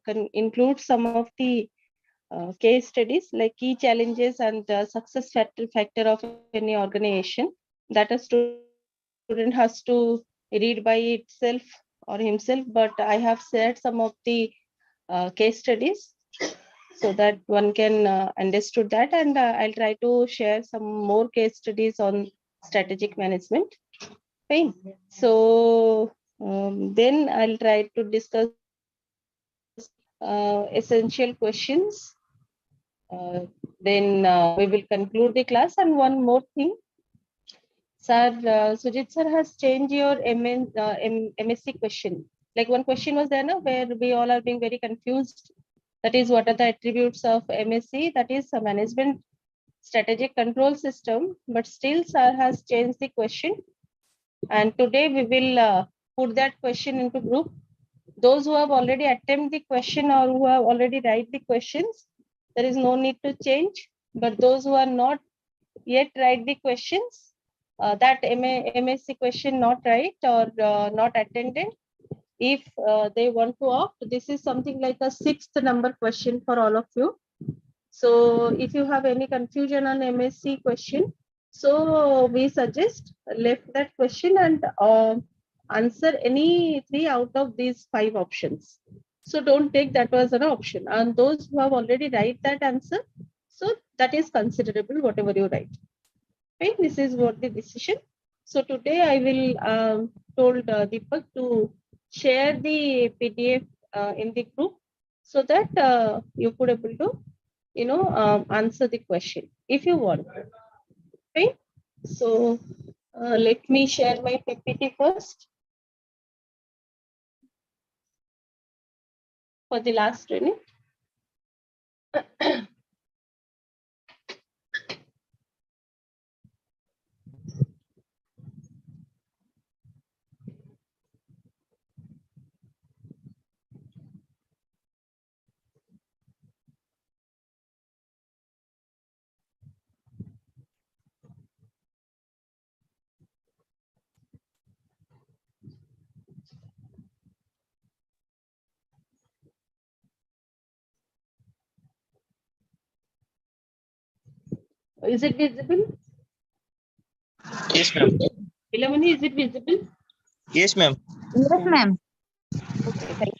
can include some of the case studies like key challenges and success factor of any organization that a student has to read by itself or himself, but I have shared some of the case studies so that one can understood that, and I'll try to share some more case studies on strategic management. Fine. So then I'll try to discuss essential questions. Then we will conclude the class. And one more thing, sir, Sujit sir has changed your MSc question. Like one question was there now where we all are being very confused. That is, what are the attributes of MSc? That is a management strategic control system. But still, sir has changed the question. And today we will put that question into group. Those who have already attempted the question or who have already write the questions, there is no need to change. But those who are not yet write the questions, that MSc question not right or not attended, if they want to opt, this is something like a 6th number question for all of you. So if you have any confusion on MSc question, so we suggest left that question and answer any 3 out of these 5 options. So don't take that as an option. And those who have already write that answer, so that is considerable, whatever you write. Okay, this is what the decision. So today I will told Deepak to share the PDF in the group so that you could able to answer the question if you want. Okay, so let me share my PPT first for the last training. Is it visible? Yes, ma'am. Ilamani, is it visible? Yes, ma'am. Yes, ma'am. Okay, thank you.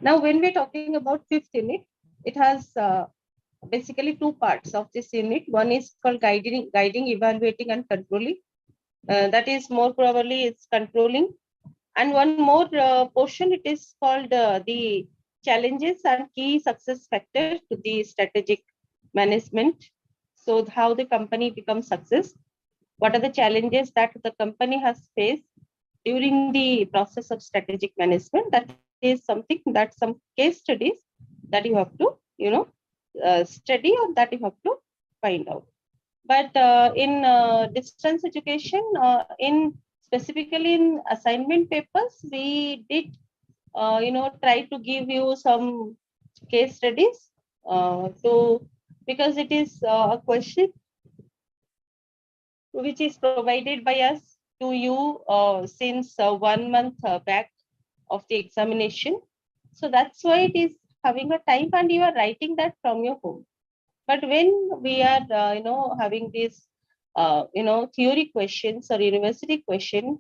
Now, when we're talking about 5th unit, it has basically 2 parts of this unit. One is called guiding, evaluating, and controlling. That is more probably it's controlling. And one more portion, it is called the challenges and key success factors to the strategic management. So how the company becomes success, what are the challenges that the company has faced during the process of strategic management. That is something that some case studies that you have to, study or that you have to find out. But in distance education, in specifically in assignment papers, we did, try to give you some case studies because it is a question which is provided by us to you since 1 month back of the examination. So that's why it is having a time and you are writing that from your home. But when we are, having these, theory questions or university question,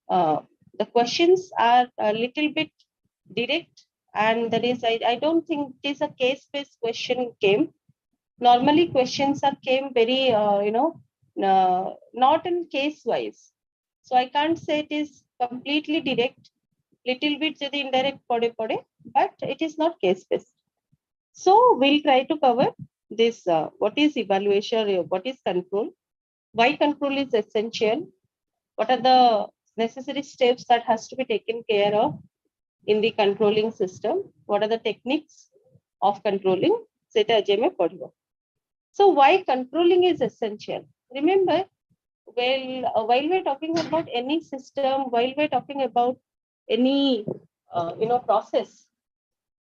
the questions are a little bit direct, and there is, I don't think it is a case-based question came. Normally, questions are came very, not in case-wise. So I can't say it is completely direct. Little bit the indirect pode, but it is not case-based. So we'll try to cover this, what is evaluation, what is control, why control is essential, what are the necessary steps that has to be taken care of in the controlling system, what are the techniques of controlling. So why controlling is essential? Remember, while we're talking about any system, while we're talking about any process,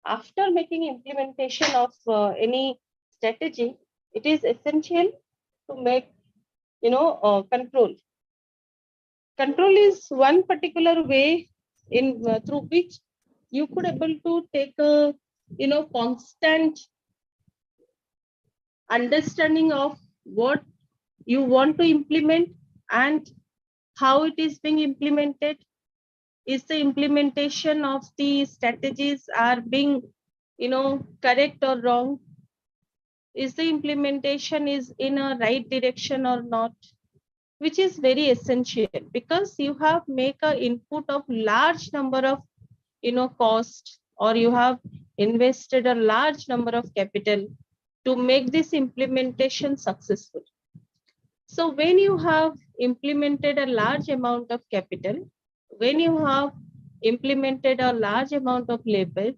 after making implementation of any strategy, it is essential to make control. Control is one particular way in through which you could able to take a constant understanding of what you want to implement and how it is being implemented. Is the implementation of the strategies are being correct or wrong? Is the implementation is in a right direction or not? Which is very essential because you have make a input of large number of cost, or you have invested a large number of capital to make this implementation successful. So when you have implemented a large amount of capital, when you have implemented a large amount of labor,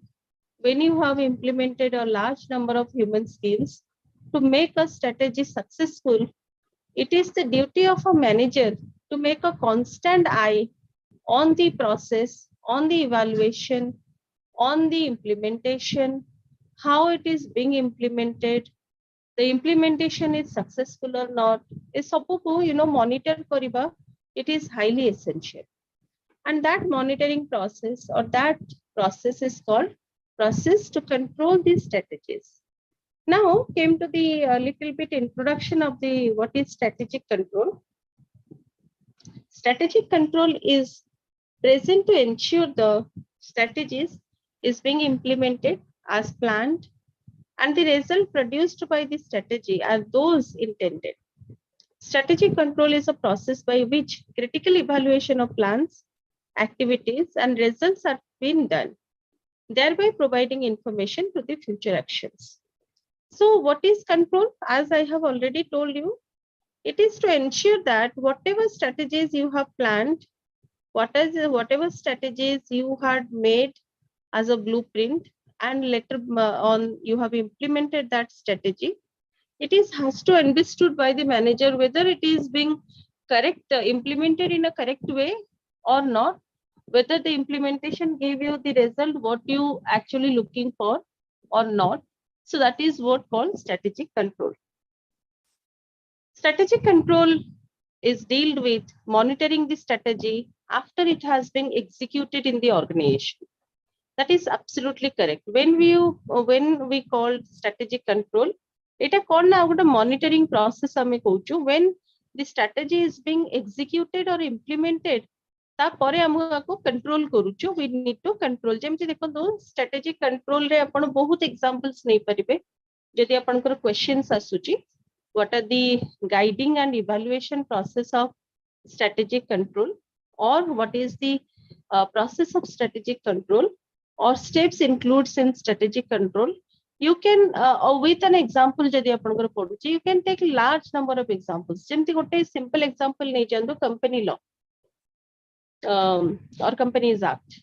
when you have implemented a large number of human skills to make a strategy successful, it is the duty of a manager to make a constant eye on the process, on the evaluation, on the implementation, how it is being implemented, the implementation is successful or not. Is monitor kariba, it is highly essential. And that monitoring process or that process is called process to control these strategies. Now came to the little bit introduction of the what is strategic control. Strategic control is present to ensure the strategies is being implemented as planned and the result produced by the strategy are those intended. Strategic control is a process by which critical evaluation of plans, activities, and results are being done, thereby providing information to the future actions. So what is control? As I have already told you, it is to ensure that whatever strategies you have planned, whatever strategies you had made as a blueprint and later on you have implemented that strategy, it is has to understood by the manager whether it is being correct, implemented in a correct way or not, whether the implementation gave you the result what you actually looking for or not. So that is what called strategic control. Strategic control is dealt with monitoring the strategy after it has been executed in the organization. That is absolutely correct. When we call strategic control, it is called now a monitoring process. When the strategy is being executed or implemented, control करूचु, we need to control. जेमति देखो strategic control रे आपण बहुत examples नहीं परिबे. जदि आपनकर questions आसुची, what are the guiding and evaluation process of strategic control, or what is the process of strategic control, or steps includes in strategic control. You can with an example jadi apanଙ୍କର ପଡୁଛି, you can take large number of examples. ଯେମିତି ଗୋଟେ simple example ନେଇ जांदो company law or companies act.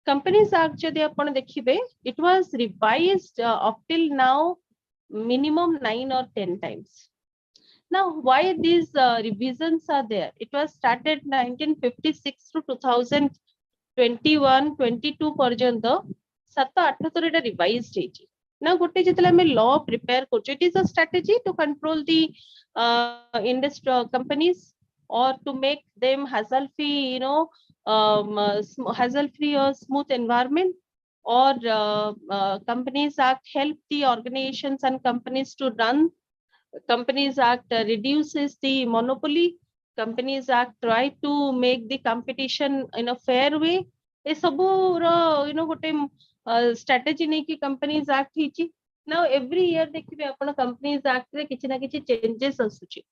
Companies act जदि आपण देखिबे, it was revised up till now minimum 9 or 10 times. Now, why these revisions are there? It was started 1956 to 2021, 22 पर्यंत 7-8 थर एटा revised हेची. Now, गोटे जेतले हमें law prepare करछो, it is a strategy to control the industry companies or to make them hassle-free, hassle-free or smooth environment, or Companies Act help the organizations and companies to run. Companies Act reduces the monopoly. Companies Act try to make the competition in a fair way. ए सबू गोटे strategy नहीं कि Companies Act हिची. Now every year देखिबे आपण Companies Act रे किछि ना किछि changes आसुची.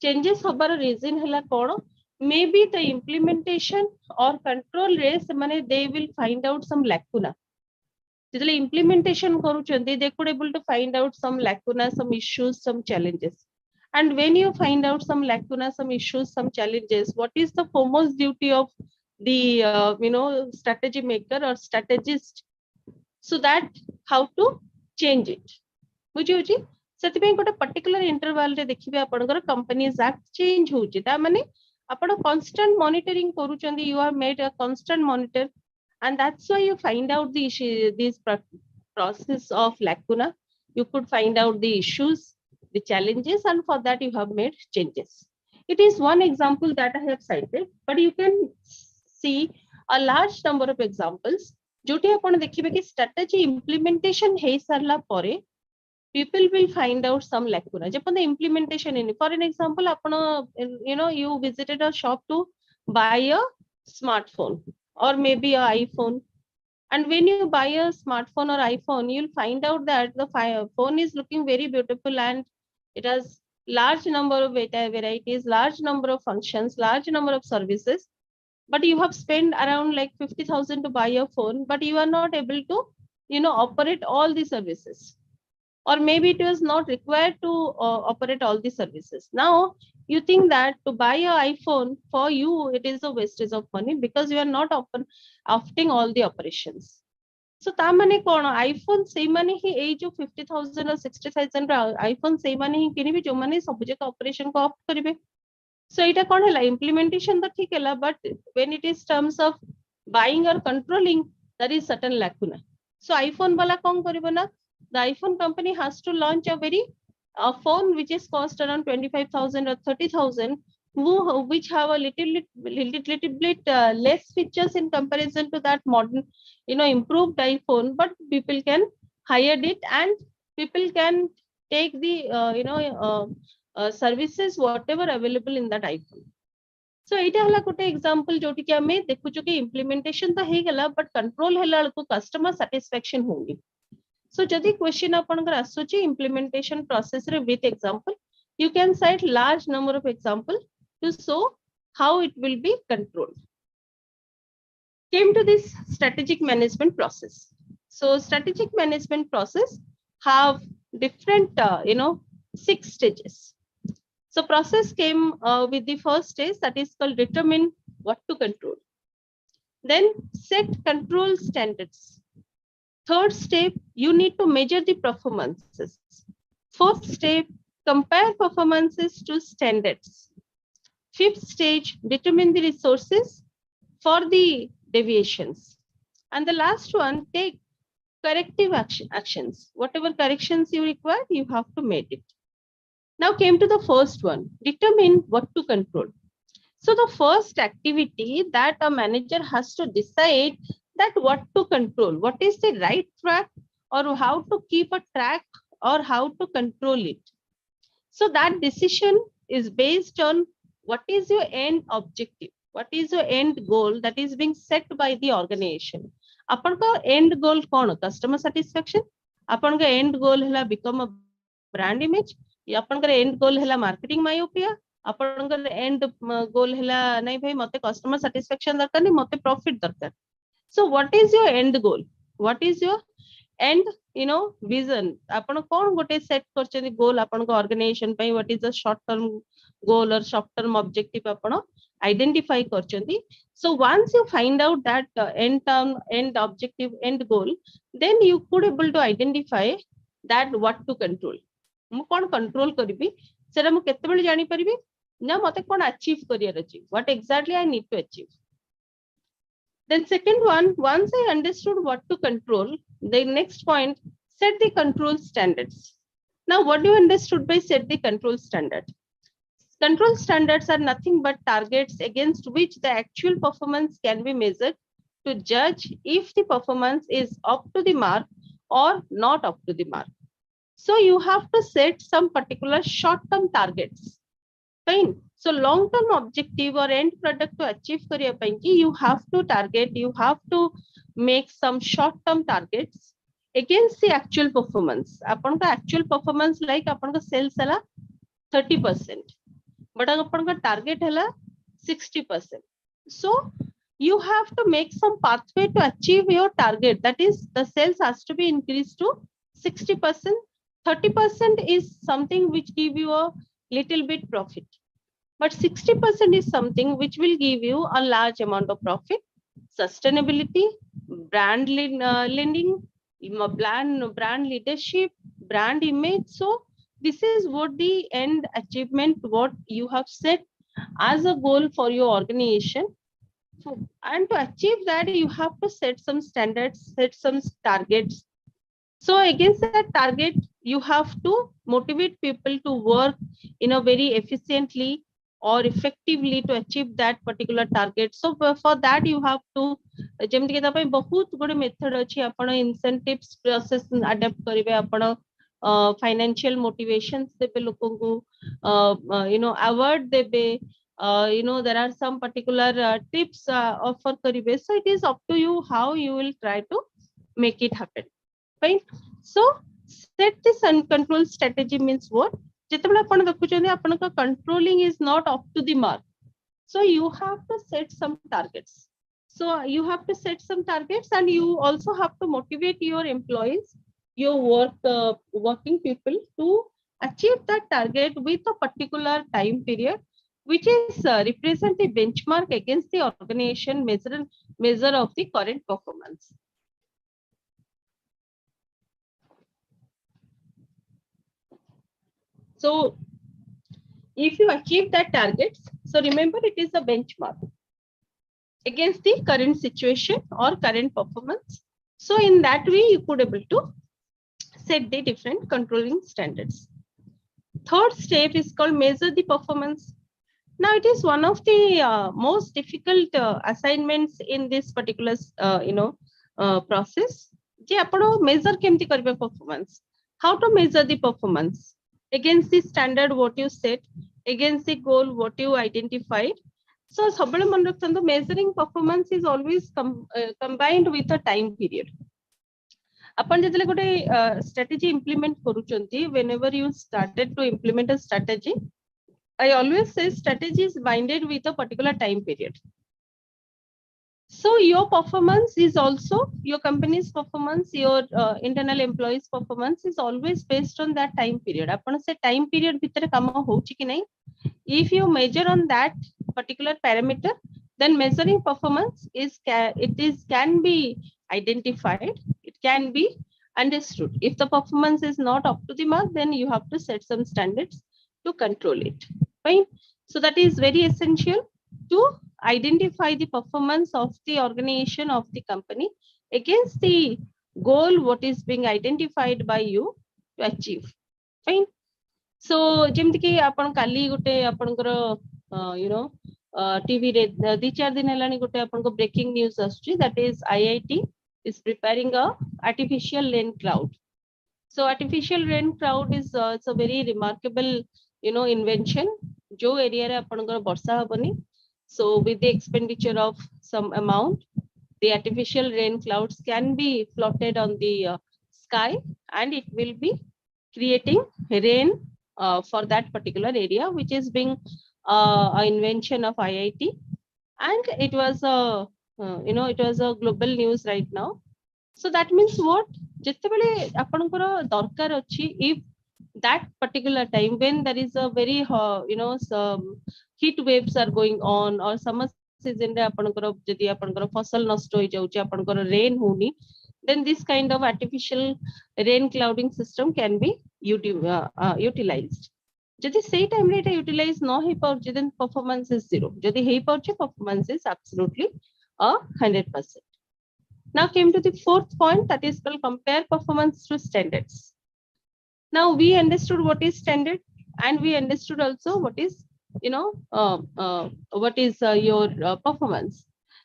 Changes होबार reason हला कोन? Maybe the implementation or control race माने they will find out some lacuna. The implementation they could able to find out some lacuna, some issues, some challenges. And when you find out some lacuna, some issues, some challenges, what is the foremost duty of the strategy maker or strategist? So that how to change it. बुझियोची सेतिबे गोटे particular interval रे देखिबे आपनकर companies act change होची ता माने आपण constant monitoring करूचंदी, you have made a constant monitor, and that's why you find out the issue, this process of lacuna. You could find out the issues, the challenges, and for that you have made changes. It is one example that I have cited, but you can see a large number of examples जोटी आपण देखिबे कि strategy implementation हे सरला परे people will find out some lacuna जब implementation in for an example आपण you visited a shop to buy a smartphone or maybe a iPhone, and when you buy a smartphone or iPhone you'll find out that the phone is looking very beautiful and it has large number of varieties, large number of functions, large number of services, but you have spent around like 50,000 to buy a phone, but you are not able to operate all the services, or maybe it was not required to operate all the services. Now you think that to buy a iPhone for you it is a wastage of money because you are not opting all the operations. So ता माने कोन iPhone से माने ही ए जो 50,000 or 60,000 iPhone से माने ही किनिबे जो माने सब जगह ऑपरेशन को ऑप्ट करिवे. So इटा कोन हला implementation तो ठीक हला, but when it is terms of buying or controlling there is certain lacuna. So iPhone वाला कोन करिवो ना, the iPhone company has to launch a very phone which is cost around 25,000 or 30,000, which have a little bit less features in comparison to that modern improved iPhone, but people can hire it and people can take the services whatever available in that iPhone. So इटा हला गोटे example जोटी कि हमें देखु कि implementation तो हे गला but control हला को कस्टमर सैटिस्फैक्शन होगी. So जदि क्वेश्चन आपनकर आसुची implementation process रे with example, you can cite large number of example to show how it will be controlled. Came to this strategic management process. So strategic management process have different 6 stages. So process came with the first stage, that is called determine what to control. Then set control standards. Third step, you need to measure the performances. Fourth step, compare performances to standards. Fifth stage, determine the resources for the deviations. And the last one, take corrective actions. Whatever corrections you require, you have to make it. Now came to the first one, determine what to control. So the first activity that a manager has to decide that what to control, what is the right track or how to keep a track or how to control it. So that decision is based on what is your end objective, what is your end goal that is being set by the organization. Apan ka end goal kon? Customer satisfaction. Apan ka end goal hela become a brand image. Apan end goal hela marketing myopia. Apan end goal hela nahi bhai mate customer satisfaction darkar nahi, mate profit darkar. So what is your end goal? What is your end vision? Apan kon gote set karchandi goal apan ko organization pai, what is the short term goal or short term objective apan identify karchandi. So once you find out that end objective, end goal, then you could able to identify that what to control. मु कोन control करिबी सेरा मु केते बेले जानि परिबी ना मते कोन achieve career अछि, what exactly I need to achieve. Then second one, once I understood what to control, the next point, set the control standards. Now what do you understood by set the control standard? Control standards are nothing but targets against which the actual performance can be measured to judge if the performance is up to the mark or not up to the mark. So you have to set some particular short-term targets. Fine. So long-term objective or end product to achieve kariya painki, you have to target, you have to make some short-term targets against the actual performance. Apan ka actual performance like apan ka sales hala 30%, but apan ka target hala 60%. So you have to make some pathway to achieve your target. That is, the sales has to be increased to 60%. 30% is something which give you a little bit profit, but 60% is something which will give you a large amount of profit, sustainability, brand lending, brand leadership, brand image. So this is what the end achievement, what you have set as a goal for your organization. So, and to achieve that, you have to set some standards, set some targets. So against that target, you have to motivate people to work in a very efficiently or effectively to achieve that particular target. So for that you have to जेमति के तापय बहुत good method अछि आपण incentives process adopt करिवे आपण financial motivations देबे लोकन को you know award देबे you know there are some particular tips offer karibe. So it is up to you how you will try to make it happen, right? So set this control strategy means what? जेतेबेला आपण देखुचनी आपण का controlling is not up to the mark, so you have to set some targets. So you have to set some targets, and you also have to motivate your employees, your working people to achieve that target with a particular time period, which is represent the benchmark against the organization measure of the current performance. So if you achieve that targets, so remember it is a benchmark against the current situation or current performance. So in that way you could able to set the different controlling standards. Third step is called measure the performance. Now it is one of the most difficult assignments in this particular process. जे आपण measure केमती करबे performance, how to measure the performance against the standard what you set, against the goal what you identified. So सबले मन रखतंतो measuring performance is always combined with a time period. आपण जेतले गोटे strategy implement करूचंती, whenever you started to implement a strategy, I always say strategy is binded with a particular time period. So your performance is also your company's performance, your internal employees performance is always based on that time period. आपण से time period भितर काम होउची कि नहीं, if you measure on that particular parameter, then measuring performance can be identified, it can be understood. If the performance is not up to the mark, then you have to set some standards to control it, right? So that is very essential to identify the performance of the organization of the company against the goal what is being identified by you to achieve, fine. So जेमति कि आपण काली गोटे आपनकर you know TV रे दी चार दिन हेलानी गोटे आपनको breaking news आसुची, that is IIT is preparing a artificial rain cloud. So artificial rain cloud is it's a very remarkable invention जो area रे आपनकर वर्षा हबनी. So with the expenditure of some amount, the artificial rain clouds can be floated on the sky, and it will be creating rain for that particular area, which is being an invention of IIT, and it was a it was a global news right now. So that means what? जेतेबेले आपनकर दरकार अछि, if that particular time when there is a very some heat waves are going on, or summer season रे आपनकर जदि आपनकर फसल नष्ट होई जाउची, आपनकर rain होनी, then this kind of artificial rain clouding system can be utilized. जदि सेही टाइम रे एटा यूटिलाइज न हे पाउची, then performance is zero. जदि हे पाउची, performance is absolutely 100%. Now came to the fourth point, that is called compare performance to standards. Now we understood what is standard, and we understood also what is what is your performance.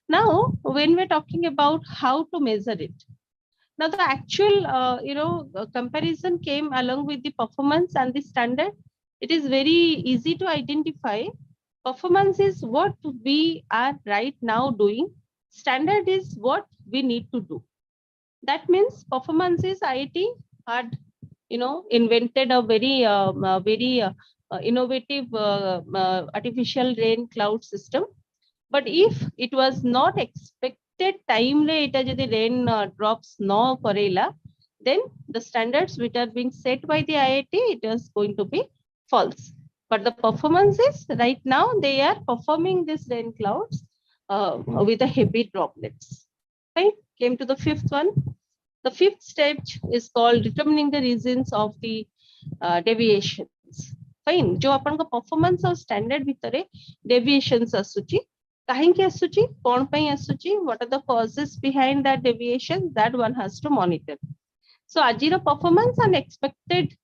Now when we're talking about how to measure it, now the actual comparison came along with the performance and the standard. It is very easy to identify. Performance is what we are right now doing, standard is what we need to do. That means performance is IIT had invented a very innovative artificial rain cloud system. But if it was not expected time re eta jodi rain drops no karela, then the standards which are being set by the IIT, it is going to be false. But the performance is right now they are performing this rain clouds with a heavy droplets. Right? Came to the fifth one. The fifth stage is called determining the reasons of the deviations. Fine. जो अपन को performance और standard भितरे deviations आसुची, काहेंकी आसुची, कोन पई आसुची, what are the causes behind that deviation, that one has to monitor. So आजिरो performance and expected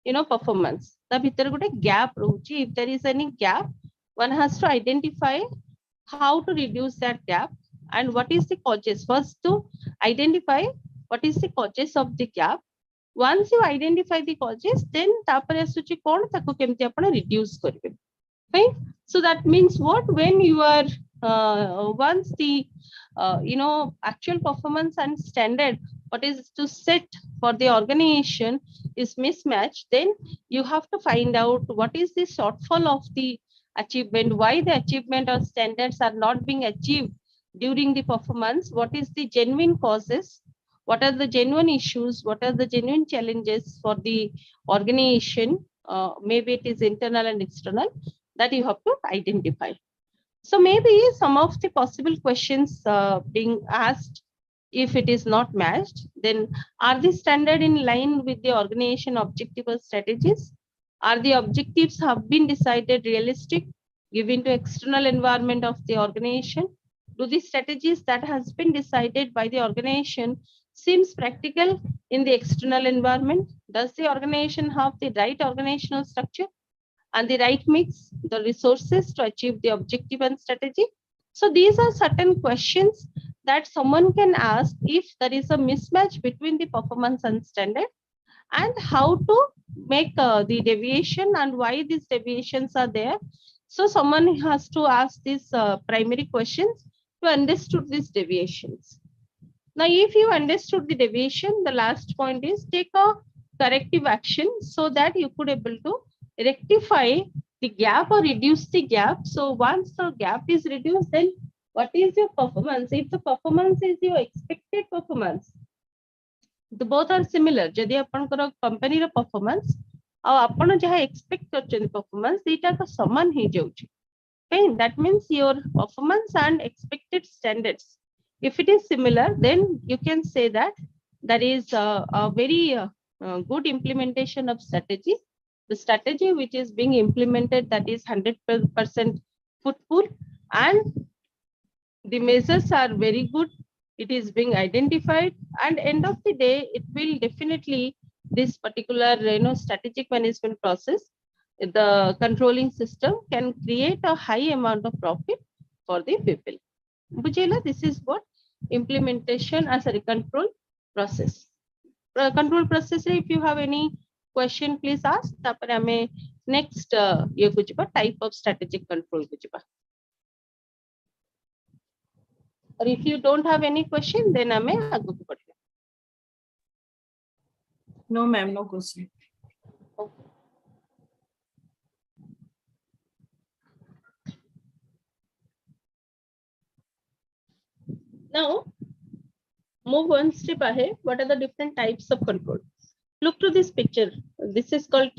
performance ता भितर गोटे gap रहउची. If there is any gap, one has to identify how to reduce that gap and what is the causes. First, to identify what is the causes of the gap. Once you identify the causes, then tapare asuchi kon taku kemti apana reduce karibe. Right? So that means what? When you are once the actual performance and standard what is to set for the organization is mismatched, then you have to find out what is the shortfall of the achievement, why the achievement or standards are not being achieved during the performance, what is the genuine causes, what are the genuine issues, what are the genuine challenges for the organization, maybe it is internal and external, that you have to identify. So maybe some of the possible questions being asked, if it is not matched, then are the standard in line with the organization objective or strategies? Are the objectives have been decided realistic given to external environment of the organization? Do the strategies that has been decided by the organization seems practical in the external environment? Does the organization have the right organizational structure and the right mix, the resources to achieve the objective and strategy? So these are certain questions that someone can ask if there is a mismatch between the performance and standard, and how to make the deviation and why these deviations are there. So someone has to ask these primary questions to understand these deviations. Now, if you understood the deviation, the last point is take a corrective action so that you could able to rectify the gap or reduce the gap. So once the gap is reduced, then what is your performance? If the performance is your expected performance, the both are similar. Jodi apanଙ୍କର company ର performance ଆଉ ଆପଣ ଯାହା expect କରୁଛନ୍ତି performance ସେଇଟା ତ ସମାନ ହେଇଯାଉଛି. Okay, that means your performance and expected standards, if it is similar, then you can say that there is a very good implementation of strategy. The strategy which is being implemented, that is 100% fruitful, and the measures are very good. It is being identified, and end of the day, it will definitely this particular strategic management process, the controlling system can create a high amount of profit for the people. Bujela, this is what implementation as a control process. Control process, if you have any question, please ask. Tapare ame next ye kujiba type of strategic control kujiba. Or if you don't have any question, then ame agu ku padhiba. No, ma'am, no question. Okay. Now, move one step ahead. What are the different types of control? Look to this picture. This is called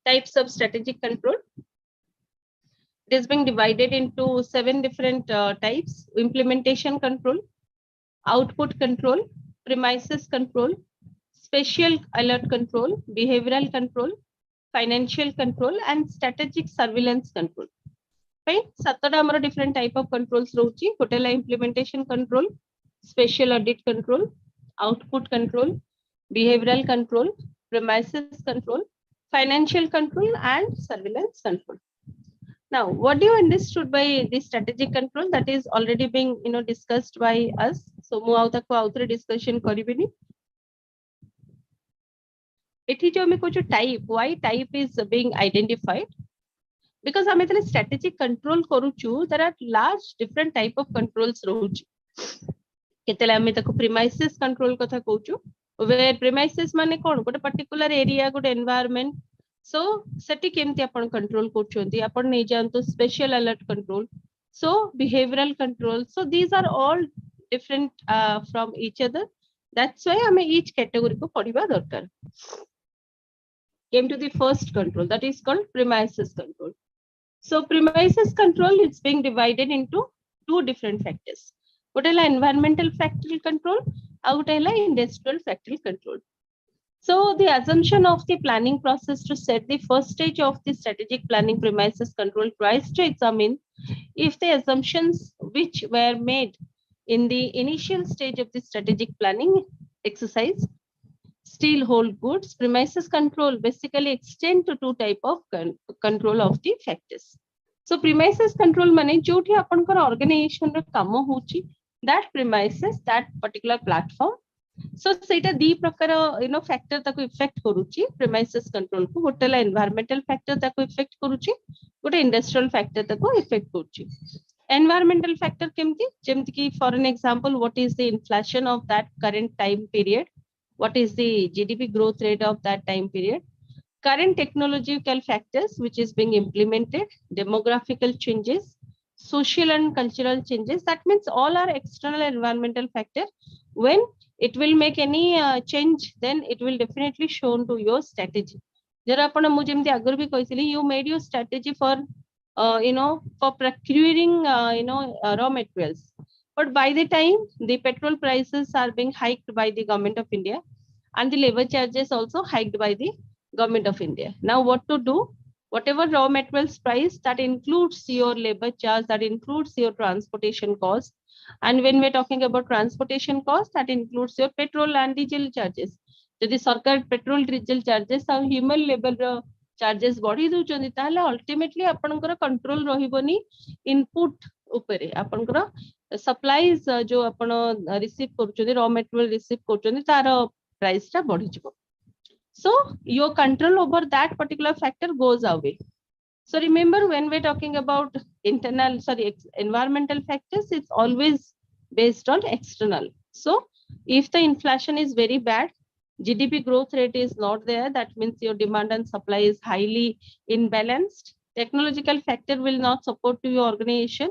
types of strategic control. It is being divided into 7 different types: implementation control, output control, premises control, spatial alert control, behavioral control, financial control, and strategic surveillance control. Right? Satada amara different type of controls rochi. Hotela implementation control, spatial audit control, output control, behavioral control, premises control, financial control, and surveillance control. Now, what do you understood by the strategic control that is already being discussed by us? So, mu au taku outre discussion karibini. Ethi jo ame kochu type, why type is being identified? Because ame tale strategic control karuchu, there are large different type of controls rohuchi. Ketele ame taku premises control kotha kochu, where premises mane kon gote particular area, gote environment. So, seti kemti apan control kochunti, apan nei jantu special alert control. So, behavioral control. So, these are all different from each other. That's why ame each category ko padiba darkar. Came to the first control, that is called premises control. So, premises control is being divided into 2 different factors. Gotela environmental factorial control, outela industrial factorial control. So the assumption of the planning process to set the first stage of the strategic planning premises control tries to examine if the assumptions which were made in the initial stage of the strategic planning exercise still hold good. Premises control basically extend to 2 type of control of the factors. So premises control माने जोठी आपनकर organization रे काम होची that premises that particular platform. So सेटा दी प्रकार factor ताको effect करूची premises control को गोटे environmental factor ताको effect करूची गोटे industrial factor ताको effect करूची. Environmental factor केमती जेमती कि for an example what is the inflation of that current time period, what is the GDP growth rate of that time period, current technological factors which is being implemented, demographical changes, social and cultural changes. That means all are external environmental factor. When it will make any change, then it will definitely shown to your strategy. जर आपण मु जेमती आगर भी कहिसली, you made your strategy for for procuring raw materials, but by the time the petrol prices are being hiked by the government of India and the labor charges also hiked by the government of India. Now what to do? Whatever raw materials price, that includes your labor charge, that includes your transportation cost. And when we're talking about transportation cost, that includes your petrol and diesel charges. Jodi sarkar petrol diesel charges and human labor charges body dochandi tahala ultimately apankara control rahiboni input upare, apankara supplies jo apana receive koruchandi, raw material receive koruchandi tar price ta badi jibo. So your control over that particular factor goes away. So remember, when we're talking about environmental factors, it's always based on external. So if the inflation is very bad, GDP growth rate is not there, that means your demand and supply is highly imbalanced. Technological factor will not support to your organization.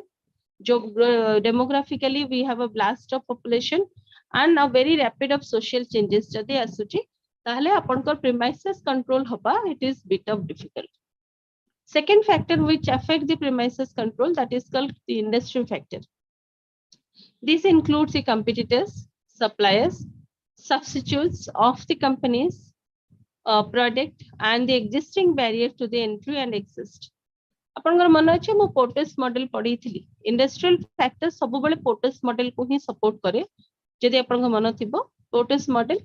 Demographically, we have a blast of population and a very rapid of social changes. Jadi asuchi, ताहले आपनकर premises control हबा, it is bit of difficult. Second factor which affect the premises control, that is called the industry factor. This includes the competitors, suppliers, substitutes of the company's product and the existing barrier to the entry and exist. आपनकर मन अछि मो Pontes model पढी थिली. Industrial factor सब बेले Pontes model को ही support करे. जदि आपनकर मन थिबो Pontes model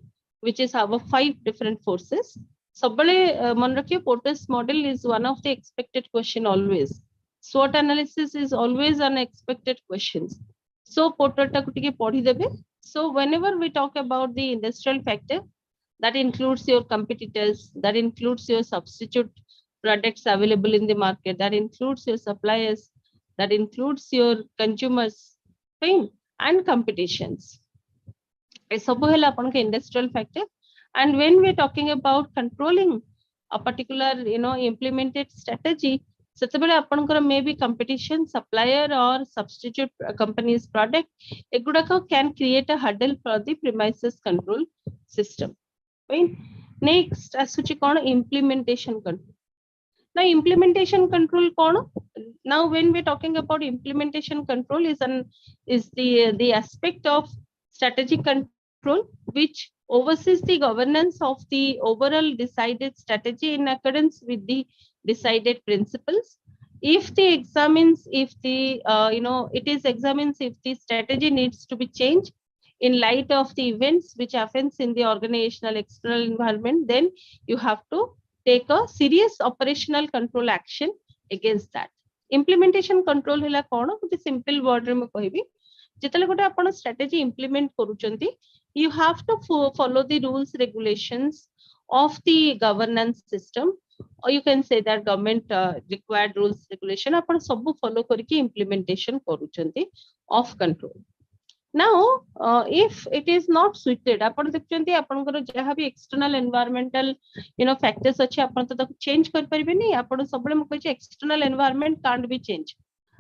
which is have 5 different forces. सब बेले मन रखियो Pontes model is one of the expected question always. SWOT analysis is always unexpected questions. So porter ta ko tike पढी देबे. So whenever we talk about the industrial factor, that includes your competitors, that includes your substitute products available in the market, that includes your suppliers, that includes your consumers, fine, and competitions. Industrial factor. And when we're talking about controlling a particular implemented strategy, maybe competition, supplier or substitute company's product can create a hurdle for the premises control system. Fine. Next, implementation control. Now implementation control kono? Now when we're talking about implementation control is the aspect of strategic control which oversees the governance of the overall decided strategy in accordance with the decided principles. If the examines if the examines if the strategy needs to be changed in light of the events which happens in the organizational external environment, then you have to take a serious operational control action against that. Implementation control hela kono gote simple word re mo kahibi, jetale gote apana strategy implement karuchanti, you have to follow the rules regulations of the governance system, or you can say that government required rules regulation apana sabu follow kariki implementation karuchanti of control. Now if it is not suited, apan dekhchanti apankara jaha bi external environmental factors achi apan to taku change kar paribe ni, apan sabule mo kahi external environment can't be changed,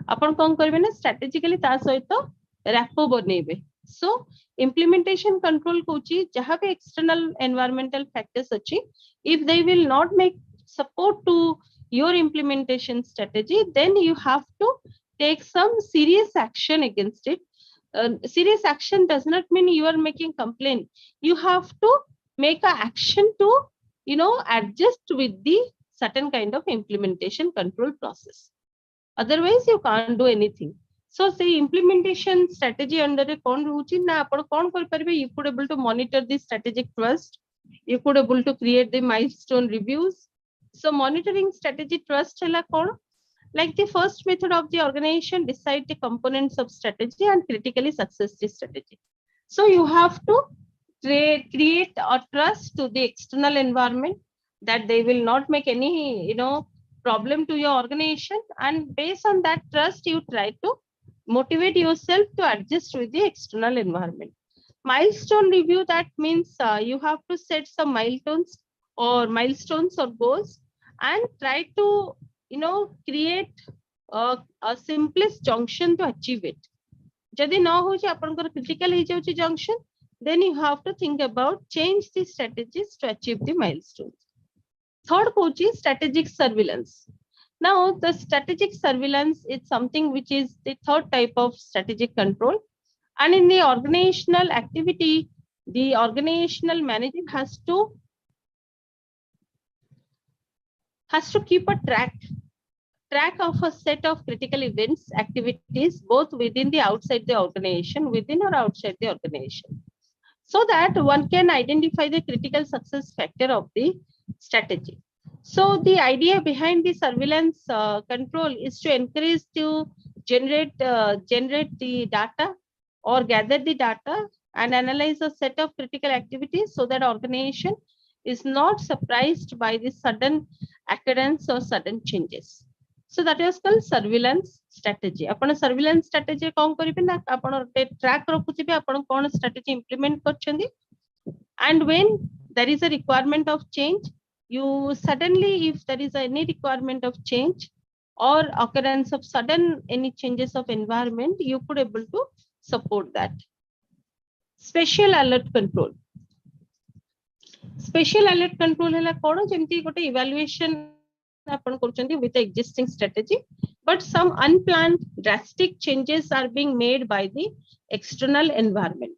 apan kon karibe na strategically ta saito rapport baneibe. So implementation control kochi jaha bi external environmental factors achi, if they will not make support to your implementation strategy, then you have to take some serious action against it. Serious action does not mean you are making complaint. You have to make an action to adjust with the certain kind of implementation control process. Otherwise you can't do anything. So say implementation strategy under a kon ruchi na apna kon kar paribe, you could able to monitor the strategic trust, you could able to create the milestone reviews. So monitoring strategy trust hela kon, Like the first method of the organization, decide the components of strategy and critically success the strategy. So you have to create a trust to the external environment that they will not make any, problem to your organization. And based on that trust, you try to motivate yourself to adjust with the external environment. Milestone review, that means you have to set some milestones or goals and try to, create a simplest junction to achieve it. Jadi न होची आपनकर critical हे जाउची junction, then you have to think about change the strategies to achieve the milestones. Third is strategic surveillance. Now, the strategic surveillance is something which is the third type of strategic control. And in the organizational activity, the organizational manager has to keep a track of a set of critical events, activities, both within the outside the organization, within or outside the organization, so that one can identify the critical success factor of the strategy. So the idea behind the surveillance control is to encourage to generate the data or gather the data and analyze a set of critical activities so that organization is not surprised by the sudden occurrence or sudden changes. So that is called surveillance strategy. Upon surveillance strategy, कौन करिबे ना आपण track रखुथिबे आपण कोन strategy implement करछंदी, and when there is a requirement of change, you suddenly, if there is any requirement of change or occurrence of sudden any changes of environment, you could able to support that. Special alert control. Special alert control है कोन जेमती गोटे evaluation upon करछंती with the existing strategy, but some unplanned drastic changes are being made by the external environment.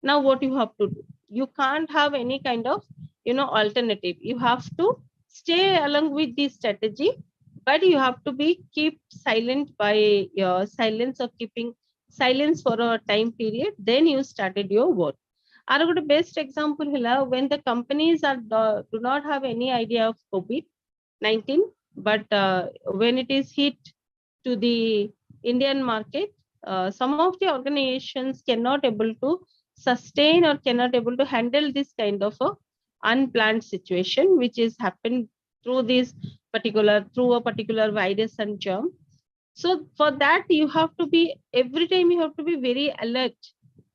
Now what you have to do, you can't have any kind of alternative. You have to stay along with this strategy, but you have to be keep silent by your silence or keeping silence for a time period, then you started your work. Our good best example hila when the companies are do not have any idea of COVID-19, but when it is hit to the Indian market, some of the organizations cannot able to sustain or cannot able to handle this kind of a unplanned situation which is happened through a particular virus and germ. So for that you have to be every time you have to be very alert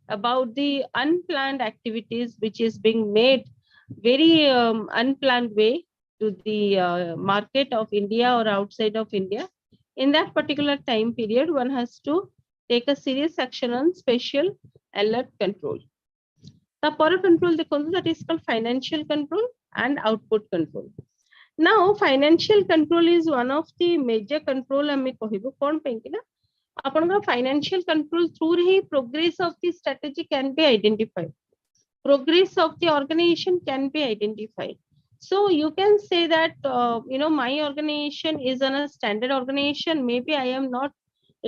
about the unplanned activities which is being made very unplanned way to the market of India or outside of India. In that particular time period, one has to take a serious action on special alert control. The power control, that is called financial control and output control. Now, financial control is one of the major control. Financial control through progress of the strategy can be identified. Progress of the organization can be identified. So you can say that, my organization is on a standard organization. Maybe I am not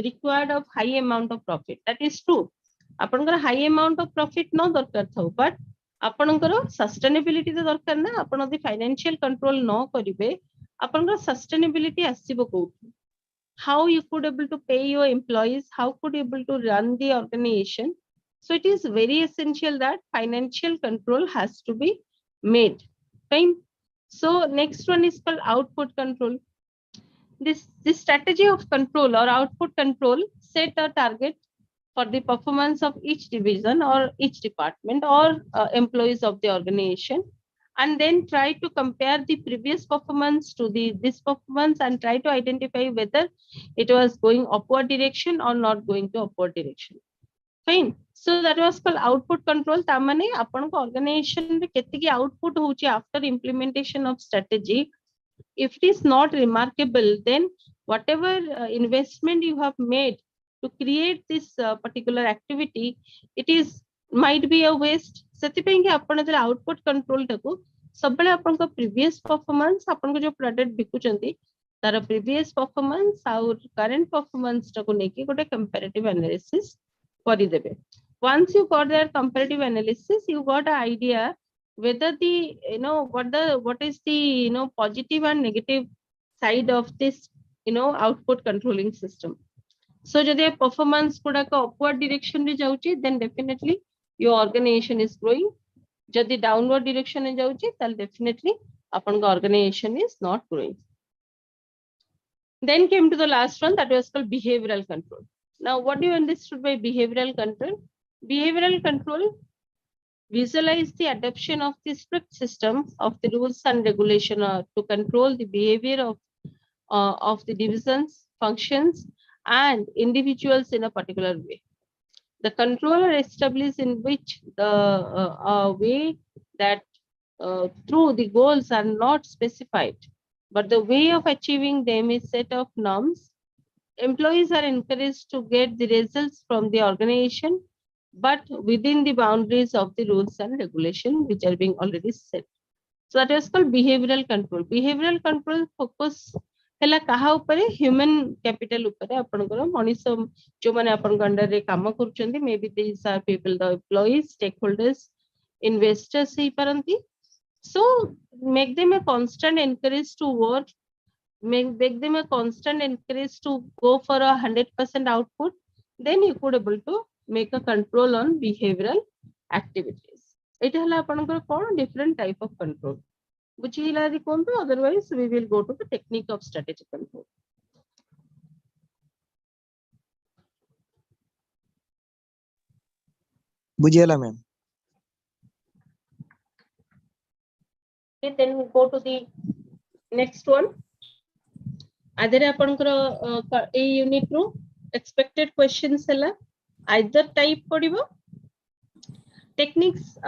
required of high amount of profit. That is true. Apanଙ୍କର high amount of profit no दरकार थाउ, but ଆପଣଙ୍କର sustainability तो दरकार ना. आपण यदि financial control न करिवे, ଆପଣଙ୍କର sustainability आसीबो कोठी. How you could able to pay your employees, how could you able to run the organization. So it is very essential that financial control has to be made. Fine. So next one is called output control. This strategy of control or output control set a target for the performance of each division or each department or employees of the organization, and then try to compare the previous performance to this performance and try to identify whether it was going upward direction or not going to upward direction. Fine. So that was called output control. Tamane apan ko organization re ketiki output hochi after implementation of strategy. If it is not remarkable, then whatever investment you have made to create this particular activity, it is might be a waste. Sethipai ki apan jara output control taku सबले अपन को previous performance अपन को जो product बिकुचंती तार previous performance और current performance टाको नेकी गोटे comparative analysis करि देबे. Once you got that comparative analysis, you got an idea whether the what is the positive and negative side of this output controlling system. So jodi performance guda ka upward direction re jauchi, then definitely your organization is growing. Jodi downward direction re jauchi, then definitely apan organization is not growing. Then came to the last one, that was called behavioral control. Now, what do you understood by behavioral control? Behavioral control visualize the adoption of the strict system of the rules and regulation to control the behavior of the divisions, functions, and individuals in a particular way. The controller establishes in which the way that through the goals are not specified, but the way of achieving them is set of norms. Employees are encouraged to get the results from the organization, but within the boundaries of the rules and regulation which are being already set. So that is called behavioral control. Behavioral control focus hela kaha upare, human capital upare. Apanଙ୍କର ମଣିଷ ଯୋଉମାନେ ଆପଣଙ୍କ under ରେ କାମ କରୁଛନ୍ତି, maybe these are people, the employees, stakeholders, investors ହେଇପାରନ୍ତି. So make them a constant encourage to work, make them a constant encourage to go for a 100% output. Then you could able to make a control on behavioral activities. It hela apanଙ୍କର କ'ଣ different type of control. ବୁଝିଲା ରି କୁହନ୍ତୁ, otherwise we will go to the technique of strategic control. बुझिला ma'am. Okay, then we go to the next one. Adhere apanଙ୍କର a unit ru expected questions hela either type padibo. Techniques,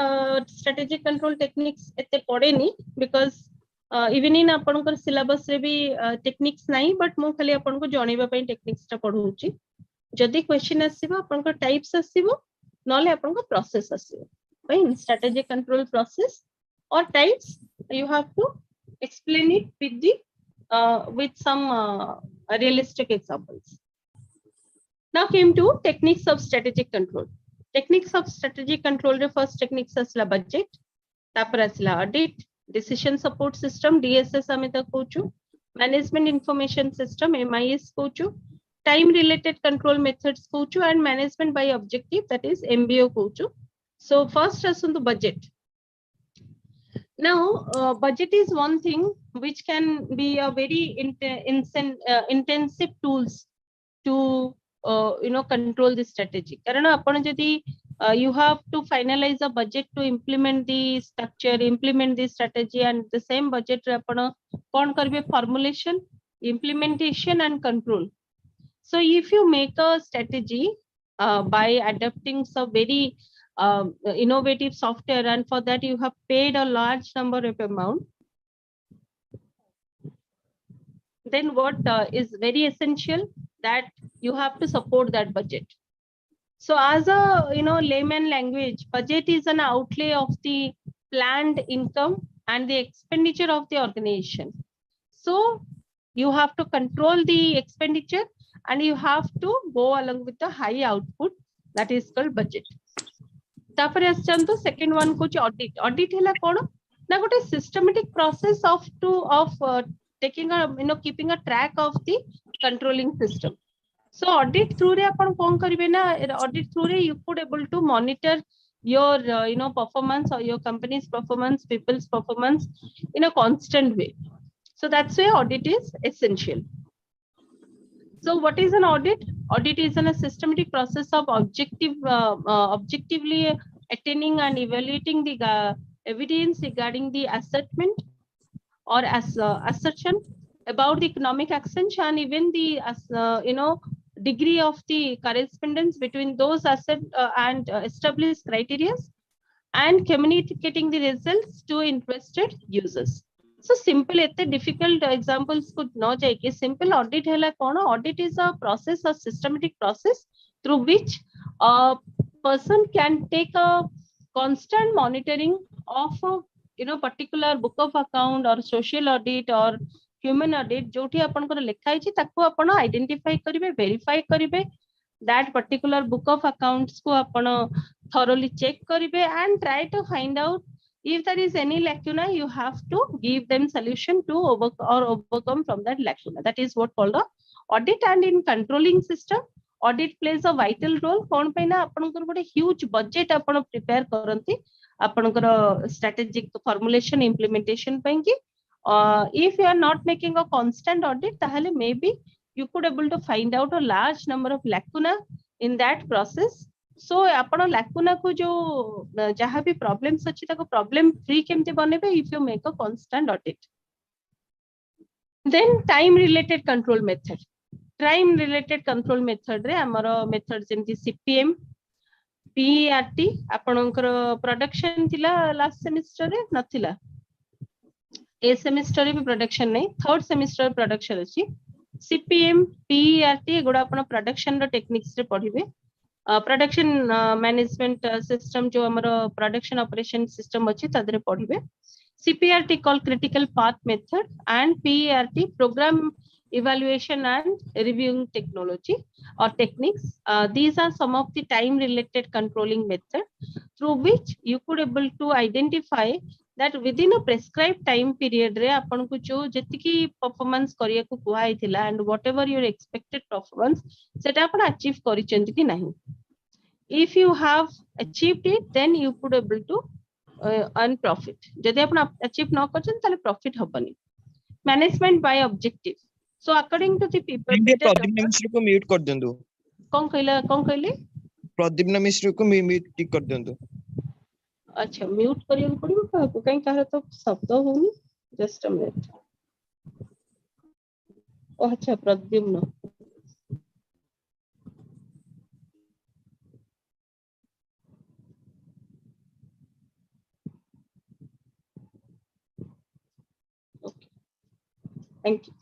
strategic control techniques ete padeni, because even in apanଙ୍କର syllabus re bhi techniques nahi, but mo khali apanko janaiba pai techniques ta padhauchi. Jodi question asibo apanko types asibo, nale apanko process asibo. Fine, strategic control process or types, you have to explain it with the with some realistic examples. Now came to techniques of strategic control. Techniques of strategic control, the first techniques asla budget, tapar asla audit, decision support system, DSS amita kochu, management information system, MIS kochu, time related control methods kochu, and management by objective, that is MBO kochu. So first asundu budget. Now, budget is one thing which can be a very intensive tools to control the strategy. You have to finalize a budget to implement the structure, implement the strategy, and the same budget formulation, implementation, and control. So if you make a strategy by adapting some very innovative software, and for that you have paid a large number of amount, then what is very essential that you have to support that budget. So as a layman language, budget is an outlay of the planned income and the expenditure of the organization. So you have to control the expenditure and you have to go along with the high output, that is called budget. Second one audit. Audit hela kono na gote systematic process of taking a keeping a track of the controlling system. So audit through re apan kon karibe na, audit through re you could able to monitor your performance or your company's performance, people's performance in a constant way. So that's why audit is essential. So what is an audit? Audit is a systematic process of objectively attaining and evaluating the evidence regarding the assessment or assertion about the economic action, and even the degree of the correspondence between those assets and established criteria, and communicating the results to interested users. So simple difficult examples could not take a simple audit hela kono. Audit is a process, a systematic process through which a person can take a constant monitoring of a particular book of account or social audit or human audit. जोठी अपन को लिखा है ताको अपन identify करिवे, verify करिवे, that particular book of accounts को अपन thoroughly check करिवे and try to find out If there is any lacuna, you have to give them solution to overcome from that lacuna. That is what called the audit. And in controlling system, audit plays a vital role. कौन पे ना आपनकर गोटे huge budget आपण prepare करंती आपनकर strategic formulation implementation ପାଇଁ कि if you are not making a constant audit, ताहले maybe you could able to find out a large number of lacuna in that process. So आपण lacuna को जो जहाँ भी problems अच्छी ताको problem free केमते बनेबे if you make a constant audit. Then time related control method. Time related control method रे हमरो method जेमति CPM, PERT आपनकर production थिला last semester रे नथिला. ए semester रे भी production नहीं, third semester production अछि. CPM, PERT गुडा आपण production रो techniques रे पढिबे. Production management system जो हमरो production operation system अछि तादरे पढिबे. CPRT called critical path method and PERT program evaluation and reviewing technology or techniques. These are some of the time related controlling method through which you could able to identify that within a prescribed time period रे आपण को जो जति performance करिया को कुहाई थिला and whatever your expected performance सेटा आपण achieve करिसेंति कि नहीं. If you have achieved it, then you could able to earn profit. जदि आपण achieve न करछन ताले profit हबनी. Management by objective. So according to the people Pradeep मिश्र को म्यूट कर देंदु. कौन कहले प्रदीप मिश्र को म्यूट कर देंदु. अच्छा म्यूट करियन पड़िबो काको कहीं कहले तो शब्द होनी. Just a minute. ओ अच्छा Pradyumna. Okay. Thank you.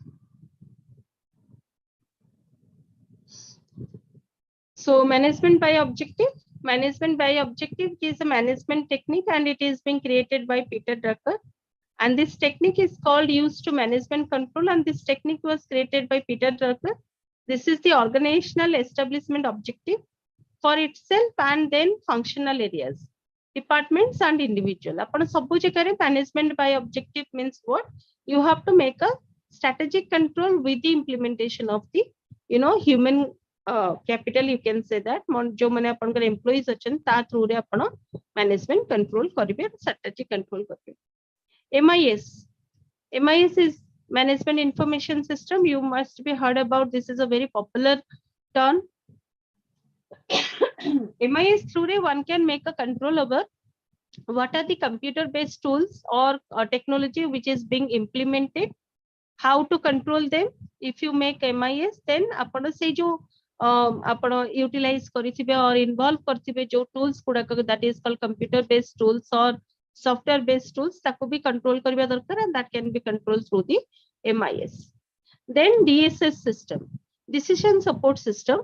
So management by objective. Management by objective is a management technique and it is being created by Peter Drucker. And this technique is called used to management control, and this technique was created by Peter Drucker. This is the organizational establishment objective for itself and then functional areas, departments and individual. Upon sabu jagare management by objective means what? You have to make a strategic control with the implementation of the human capital, you can say that जो माने आपनकर employees अछन ता through रे आपण management control करिवे, strategic control करिवे. MIS is management information system. You must be heard about. This is a very popular term. MIS through one can make a control over what are the computer based tools or technology which is being implemented, how to control them. If you make MIS, then आपण से जो आपण utilize करिथिबे or involve करथिबे जो tools गुडा that is called computer based tools or software based tools ताको भी control करिबा दरकार, and that can be controlled through the MIS. Then DSS system, decision support system,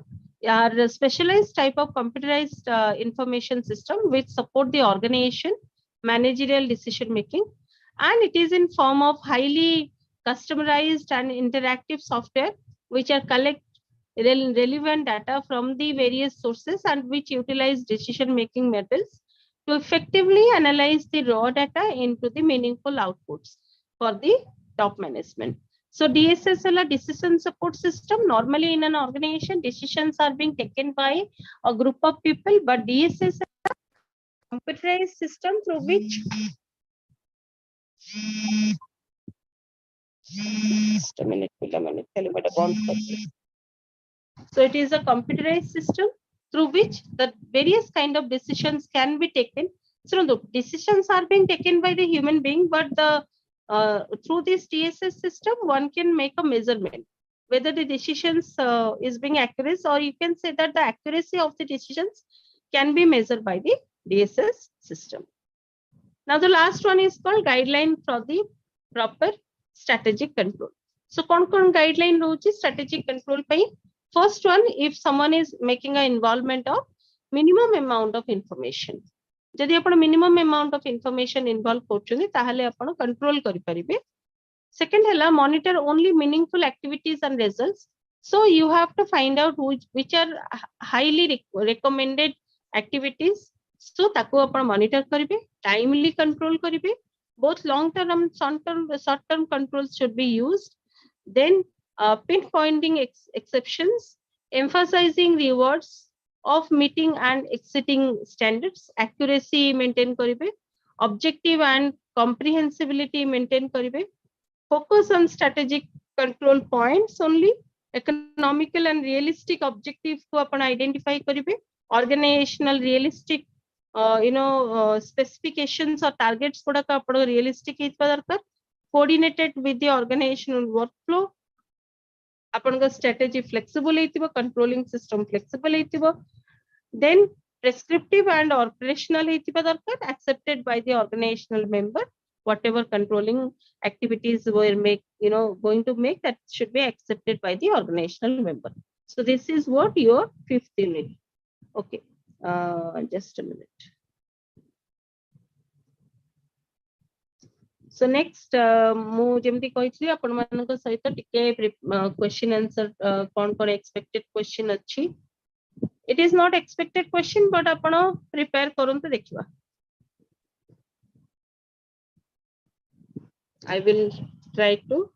are a specialized type of computerized information system which support the organization managerial decision making, and it is in form of highly customized and interactive software which are collect relevant data from the various sources and which utilize decision making methods to effectively analyze the raw data into the meaningful outputs for the top management. So DSS is a decision support system. Normally in an organization, decisions are being taken by a group of people, but DSS is a computerized system through which just a minute. So it is a computerized system through which the various kind of decisions can be taken. So the decisions are being taken by the human being, but the through this DSS system, one can make a measurement whether the decisions is being accurate, or you can say that the accuracy of the decisions can be measured by the DSS system. Now the last one is called guideline for the proper strategic control. So kon guideline rochi strategic control pai. First one, if someone is making an involvement of minimum amount of information. जदि आपण minimum amount of information involve करछनी ताहले आपण control करि परिबे. Second हला monitor only meaningful activities and results. So you have to find out which are highly recommended activities. सो ताको आपण monitor करिवे टाइमली कंट्रोल करिवे both long term and short term controls should be used. Then pinpointing exceptions, emphasizing rewards of meeting and exceeding standards, accuracy maintain karibe, objective and comprehensibility maintain karibe, focus on strategic control points only, economical and realistic objectives को अपन identify करिवे, organizational realistic specifications or targets गुड़ा का अपन realistic हितवा दरकार, coordinated with the organizational workflow, अपन का strategy flexible हितवा, controlling system flexible हितवा, then prescriptive and operational हितवा दरकार, accepted by the organizational member, whatever controlling activities were going to make, that should be accepted by the organizational member. So this is what your 5th unit. Okay, just a minute. So next, mu jemti कहइथली आपण मानक सहित टिके question answer कोन expected question अछि. It is not expected question, but आपण prepare करंतु देखिबा. I will try to.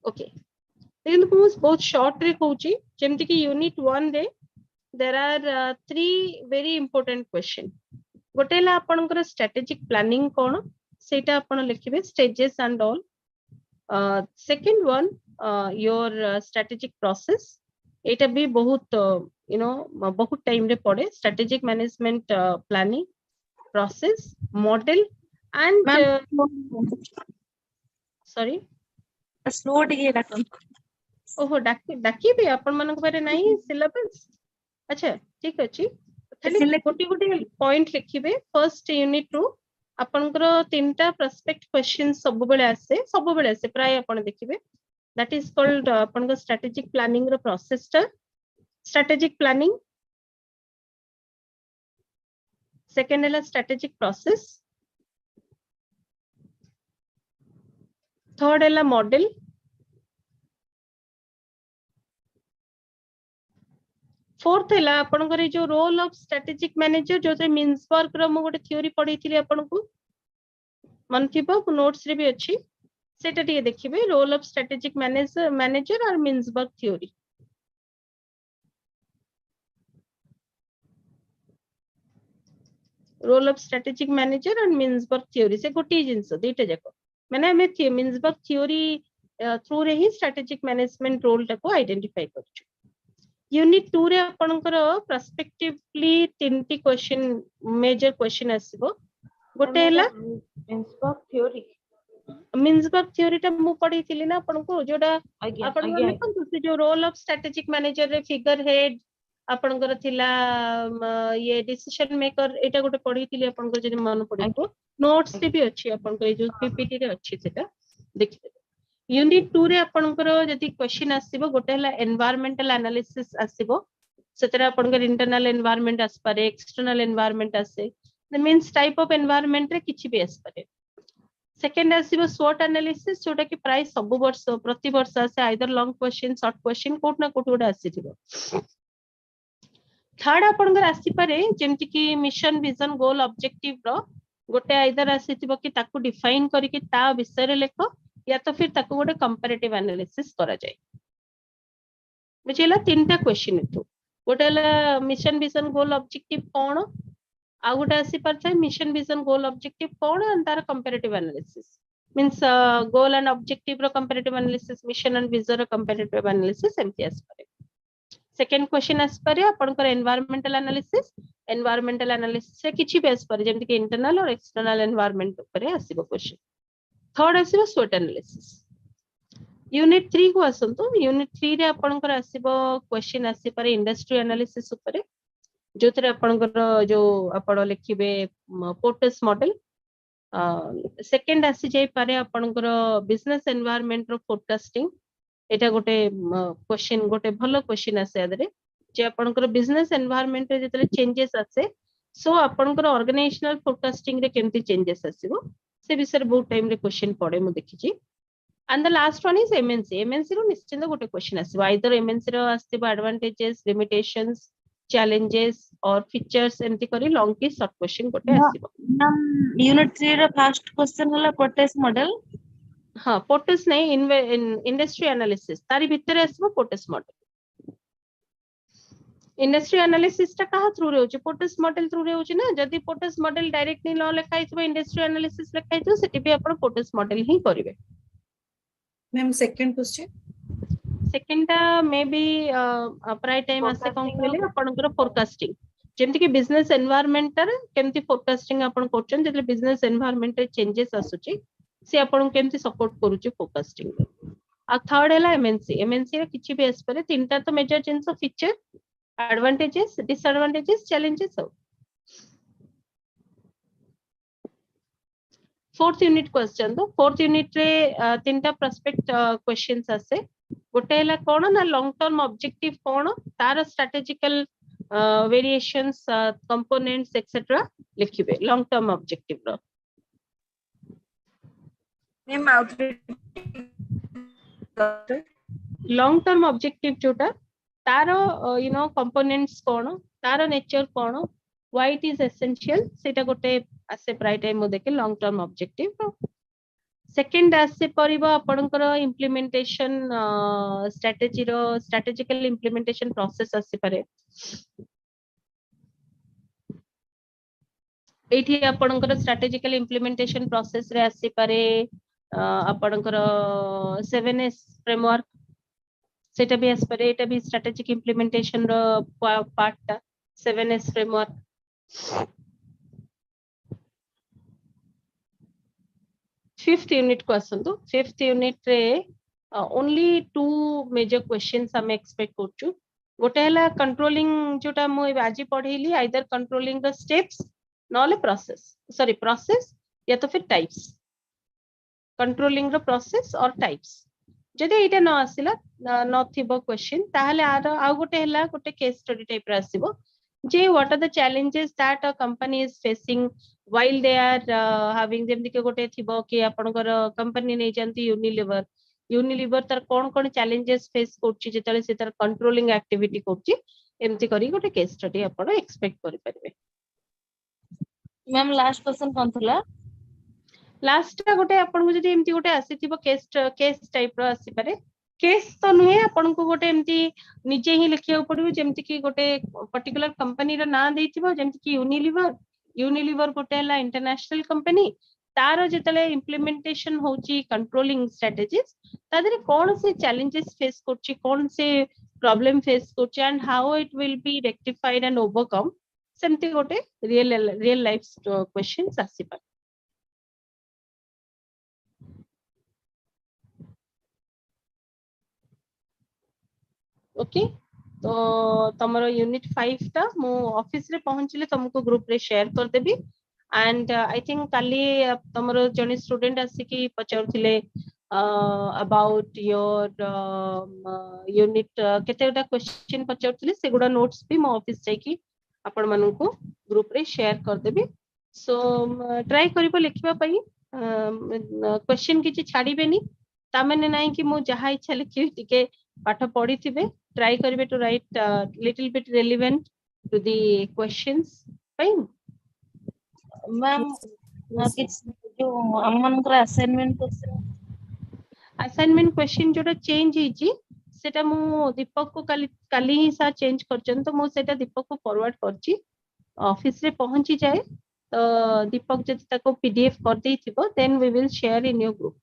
Okay. Then बहुत short रे कहूची, जेमति कि unit 1 रे there are 3 very important question. गोटेला आपनकर strategic planning कोन सेटा आपण लिखिबे stages and all. Second one, your strategic process. एटा भी बहुत बहुत time रे पड़े. Strategic management planning process model and sorry slow टिके डाकन. ओहो डाकी भी आपण मानक बारे नाही syllabus. अच्छा ठीक अछि, खाली गोटी गोटी पॉइंट लिखिबे. फर्स्ट यूनिट रो आपनकर तीनटा प्रोस्पेक्ट क्वेश्चन सब बेले आसे प्राय आपण देखिबे. दैट इज कॉल्ड आपनकर स्ट्रेटेजिक प्लानिंग रो प्रोसेस टा स्ट्रेटेजिक प्लानिंग. सेकंड है स्ट्रेटेजिक प्रोसेस. थर्ड है मॉडल. फोर्थ है आपनकर जो रोल ऑफ स्ट्रेटेजिक मैनेजर जो मिन्सबर्ग रो मो गोटे थ्योरी पढैथिली आपनको मन थिबो नोट्स रे भी अछि, सेटा टिके देखिबे. रोल ऑफ स्ट्रेटेजिक मैनेजर और Mintzberg theory. Role of strategic manager and Mintzberg theory से गोटी जिंस दुईटा जाको माने हमें मिन्सबर्ग थ्योरी थ्रू रे ही स्ट्रेटेजिक मैनेजमेंट रोल टाको आइडेंटिफाई करछु. यूनिट 2 रे आपनकर पर्सपेक्टिवली तीनटी क्वेश्चन मेजर क्वेश्चन आसीबो. गोटे हला मिन्सबर्ग थ्योरी टा मु पढैथिली ना आपनको, जोडा आपन लिखंतु से जो रोल ऑफ स्ट्रेटेजिक मैनेजर रे फिगर हेड आपनकर थिला ये डिसीजन मेकर एटा गोटे पढैथिली आपनकर जदि मन पडितो. नोट्स रे भी अछि आपनकर जो पीपीटी रे अछि सेटा देखिबे. यूनिट 2 रे आपनकर जदि क्वेश्चन आसीबो गोटे हला एनवायरमेंटल एनालिसिस आसीबो. सेतरा आपनकर इंटरनल एनवायरनमेंट आसपारे, एक्सटर्नल एनवायरनमेंट आसे, the means type of environment रे किछि भी आसपारे. सेकंड आसीबो स्वॉट एनालिसिस, जोटा कि प्राय सब वर्ष प्रति वर्ष आसे, either long question short question कोट ना कोट गोटे आसीथिबो. थर्ड आपनकर आसी पारे जेमति कि मिशन विजन गोल ऑब्जेक्टिव रो गोटे आइदर आसीथिबो कि ताकू डिफाइन करिके ता विषय रे लेखो, या तो फिर ताकू गोटे कंपैरेटिव एनालिसिस करा जाय. बुझिला तीनटा क्वेश्चन हेतु. गोटे हला मिशन विजन गोल ऑब्जेक्टिव कोन, आ गोटे आसी परथाय मिशन विजन गोल ऑब्जेक्टिव कोन एंड तार comparative analysis. Means goal and objective रो comparative analysis, mission and vision रो कंपैरेटिव एनालिसिस एमती आसी पारे. सेकंड क्वेश्चन आसी पारे आपनकर एनवायरमेंटल एनालिसिस से किछि भी आसी पारे, जेमति कि इंटरनल और एक्सटर्नल एनवायरनमेंट ऊपर आसीबो क्वेश्चन. थर्ड आसीबो स्वॉट एनालिसिस. यूनिट 3 को आसंतु. यूनिट 3 रे आपनकर आसीबो क्वेश्चन आसी पारे इंडस्ट्री एनालिसिस ऊपर, जोथरे आपनकर जो आपण लिखिबे पोर्टस मॉडल. सेकंड आसी जाय पारे आपनकर बिजनेस एनवायरनमेंट रो फोरकास्टिंग. एटा गोटे क्वेश्चन, गोटे भलो क्वेश्चन आसे आदरे जे आपनकर बिजनेस एनवायरनमेंट रे जेतले चेंजेस आसे, सो आपनकर ऑर्गेनाइजेशनल फोरकास्टिंग रे केमति चेंजेस आसीबो से विषय बहुत टाइम रे क्वेश्चन पड़े मु देखिछि. And the last one is MNC. MNC रो निश्चित गोटे क्वेश्चन आसीबो, आइदर एमएनसी रो आसीबो advantages, limitations, challenges or features एमती करी long की short question गोटे आसीबो मैम यूनिट 3 रा फर्स्ट क्वेश्चन होला पोटेस मॉडल हाँ पोटेस नहीं इंडस्ट्री एनालिसिस तारी भितर आसीबो पोटेस मॉडल इंडस्ट्री एनालिसिस टा कहा थ्रू रे होची पोटेस मॉडल थ्रू रे होची ना जदी पोटेस मॉडल डायरेक्टली न लिखा हितबो इंडस्ट्री एनालिसिस लिखा हितबो सेटी भी आपण पोटेस मॉडल ही करिवे मैम सेकंड क्वेश्चन सेकंड टा मे बी प्राय टाइम आसे कोन कहले आपनकर फोरकास्टिंग जेमति कि बिजनेस एनवायरनमेंट रे केमति फोरकास्टिंग आपण करछन जेतले बिजनेस एनवायरनमेंट रे चेंजेस आसुची से आपण केमति सपोर्ट करूची फोरकास्टिंग आ थर्ड हैला एमएनसी रे किछि भी एस परे तीनटा तो major change of feature advantages disadvantages challenges हो फोर्थ यूनिट क्वेश्चन तो फोर्थ यूनिट रे तीनटा प्रोस्पेक्ट क्वेश्चंस आसे गोटे हैला कोन ना लॉन्ग टर्म ऑब्जेक्टिव कोन तार स्ट्रेटेजिकल वेरिएशंस कंपोनेंट्स एक्सेट्रा लिखिबे लॉन्ग टर्म ऑब्जेक्टिव रो ma'am out long term objective जोटा तारो यू नो कंपोनेंट्स कोन तारो नेचर कोन व्हाई इट इज एसेंशियल सेटा गोटे आसे प्राय टाइम मो देखे लॉन्ग टर्म ऑब्जेक्टिव सेकंड आसे परिबो आपनकर इंप्लीमेंटेशन स्ट्रेटजी रो स्ट्रेटेजिकल इंप्लीमेंटेशन प्रोसेस आसे पारे एठी आपनकर स्ट्रेटेजिकल इंप्लीमेंटेशन प्रोसेस रे आसे पारे आपनकर 7S फ्रेमवर्क सेटा भी आसे पारे एटा भी स्ट्रेटेजिक इंप्लीमेंटेशन रो पार्ट ता 7S framework fifth unit question तो फिफ्थ यूनिट रे ओनली टू मेजर क्वेश्चंस हम एक्सपेक्ट करछु गोटे हला कंट्रोलिंग जोटा मु आजि पढेली आइदर कंट्रोलिंग द स्टेप्स नॉले प्रोसेस सॉरी प्रोसेस या तो फिर टाइप्स कंट्रोलिंग द प्रोसेस और टाइप्स जदि एटा न आसिला न थिबो क्वेश्चन ताहले आर आ गोटे हला गोटे केस स्टडी टाइप रा आसीबो जे what are the challenges that a company is facing while they are having them के गोटे थिबो कि आपनकर कंपनी नै जानती यूनिलिवर तार कोन चैलेंजेस फेस करछि जेतले से तार कंट्रोलिंग एक्टिविटी करछि एम्ति करी गोटे केस स्टडी आपण एक्सपेक्ट करि परबे मैम लास्ट क्वेश्चन कोन थला लास्ट गोटे आपण को जदि एम्ति गोटे आसीथिबो केस टाइप रो आसी पारे केस तो नुहे आपण को गोटे एम्ति निजे ही लिखिया पड़िबो जेम्ति कि गोटे पर्टिकुलर कंपनी रो नाम देथिबो जेम्ति कि यूनिलिवर गोटे हला इंटरनेशनल कंपनी तार जेतले इंप्लीमेंटेशन होची कंट्रोलिंग स्ट्रेटजीज तादरे कोन से चैलेंजेस फेस करची कोन से प्रॉब्लम फेस करची and how it will be rectified and overcome सेमती गोटे रियल लाइफ क्वेश्चंस आसी पर ओके तो तमरो यूनिट 5 ता मो ऑफिस रे पहुंचले तुमको ग्रुप रे शेयर कर देबी एंड आई थिंक काली तमरो जने स्टूडेंट आसी की पचाउथिले अबाउट योर यूनिट केतेटा क्वेश्चन पचाउथिले सेगुडा नोट्स भी मो ऑफिस जाई की आपण मानन को ग्रुप रे शेयर कर देबी सो ट्राई करिबो लिखिबा पई क्वेश्चन किछि छाडीबेनी तामेने नाही कि मो जहा इच्छा लिखि टिके पाठ पढी थिबे try करिवे to write little bit relevant to the questions fine ma'am जो हमनकर असाइनमेंट क्वेश्चन जोटा चेंज हिची सेटा मु दीपक को काली ही सा चेंज करछन तो मु सेटा दीपक को फॉरवर्ड करची ऑफिस रे पहुंची जाए तो दीपक जति ताको पीडीएफ कर देई थिबो then we will share in your group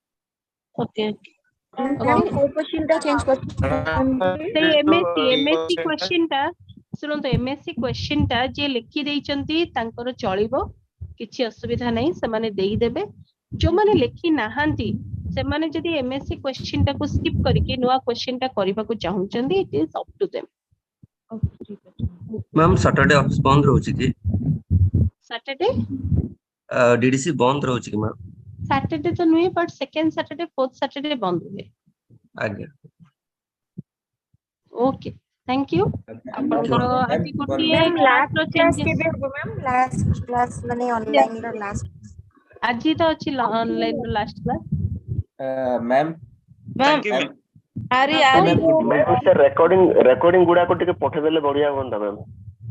okay ma'am को क्वेश्चन टा चेंज कर से एमएससी क्वेश्चन टा सुनो तो एमएससी क्वेश्चन टा जे लिखि देइचंती तांकर चलिबो किछि असुविधा नै से माने देई देबे जो माने लिखि नाहंती से माने जदी एमएससी क्वेश्चन टा को स्किप करके नवा क्वेश्चन टा करबा को चाहुचंती it is up to them ma'am Saturday office बंद रहउची की सैटरडे डीडीसी बंद रहउची की मैम सैटरडे तो नुहे but second Saturday fourth Saturday बंद हुए आगे ओके थैंक यू आपनकर आजि कोटी मैम लास्ट क्लास क्लास के चेंजेस भी होबो मैम लास्ट क्लास माने ऑनलाइन रो लास्ट आजि तो अछि ऑनलाइन रो लास्ट क्लास मैम मैम अरे मैम सर रिकॉर्डिंग गुडा को टिके पठे देले बढ़िया होंदा मैम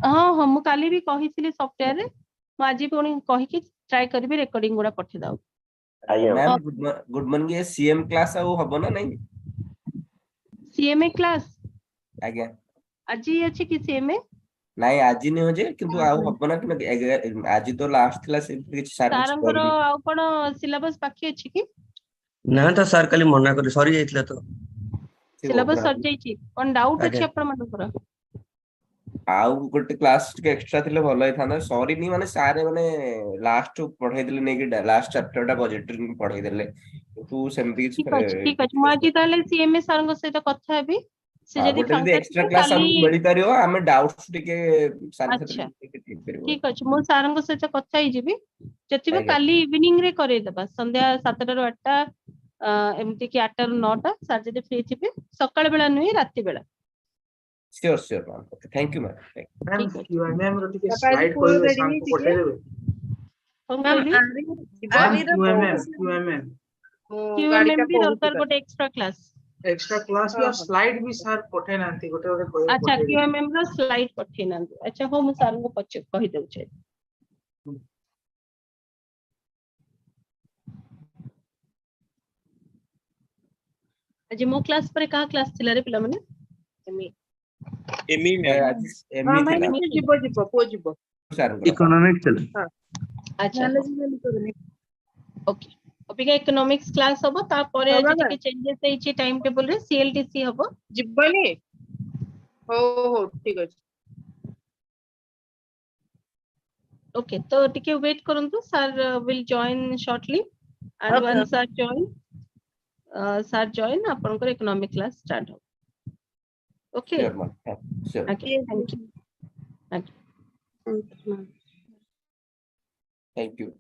हाँ हाँ मु काली भी कहिसिली सॉफ्टवेयर रे मु आज पुणी कहिकी ट्राई करबी रेकॉर्डिंग गुडा पठे दाउ मैम गुड मॉर्निंग ये सीएम क्लास आउ हबो ना नहीं सीएमए क्लास आज्ञा आज अछि कि सीएमए नहीं आज नहीं हो जे किंतु आउ हबो ना कि आज तो लास्ट थिला से किछ सार किछ सारंकर कहली आ कोन सिलेबस बाकी अछि कि ना तो सर काली मना कर सरी जाइतला तो सिलेबस सर जाइछि कोन डाउट आज्ञा अछि आपण मानकर आउ गोटे क्लास टिके एक्स्ट्रा थिले भलो होई थाना सॉरी नहीं माने सारे माने लास्ट पढ़ाई देले नहीं कि लास्ट चैप्टर टा बजेट पढ़ाई देले तू सेमती ठीक अछि मु आज ताले सीएमए सरंग सहित कथा हेबी से हाँ जदी गोटे फांका एक्स्ट्रा थिबे क्लास काली हमको मिल पारियो हमें डाउट्स टिके सारे अच्छा ठीक करिवो ठीक अछि मु सरंग सहित कथा ही जिबी जतिबे आज्ञा काली इवनिंग रे करे देबा संध्या 7 ରୁ 8 एमती कि 8 ରୁ 9 सार जदी फ्री थिबे सकाळ बेला नुई राती बेला sure sure ma'am okay thank you ma'am ma'am ठीक अछि क्यूएमएम रो टिके ବାପା ଆଜି ସ୍ଲାଇଡ ପୁଅ କହିବେ ରେଡି ସାର୍ को ହେଇଛି पठେଇ କି देबे कोन मैम कहली मैम ଆରିର क्यूएमएम ବହୁତ क्यूएमएम ମୁଁ क्यूएमएम ଗାଡିଟା भी କହୁଛି दरकार ତାକୁ गोटे एक्स्ट्रा क्लास एक्स्ट्रा क्लास भी ହଁ और ହଁ स्लाइड भी सर पठेई नांती गोटे गोटे कहबे अच्छा पठेई देबे क्यूएमएम रो स्लाइड पठे ना अच्छा हो मु सर को पछ कहि दउ छै आज मो क्लास पर कहा क्लास थिला रे पिला माने ଏମି एमी मैम आज ହଁ एमई थिला ମାନେ ଯିବ ଯିବ ପୁଅ ଯିବ सर इकोनॉमिक चल ହଁ अच्छा ମ୍ୟାନେଜମେଣ୍ଟ କରୁନି ओके अबिका इकोनॉमिक्स क्लास हबो ता परे ହଁ आज ବାବା टिके चेंजेस ହେଇछि टाइम टेबल रे सीएलटीसी हबो ଯିବନି ହଉ ହଉ ଠିକ ଅଛି ओके तो टिके वेट करंतु sir will join shortly and okay once sir join आपनकर इकोनॉमिक क्लास स्टार्ट हो okay sure ma'am sure okay thank you thank you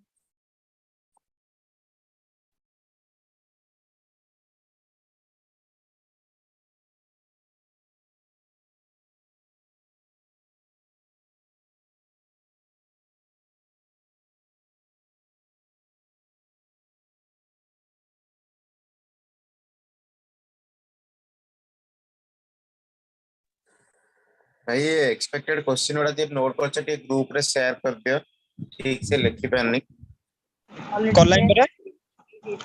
भाई ये एक्सपेक्टेड क्वेश्चन गुड़ा दिए नोट कर टे ग्रुप रे शेयर कर दियो ठीक से लिखि पारनी कलाइन परा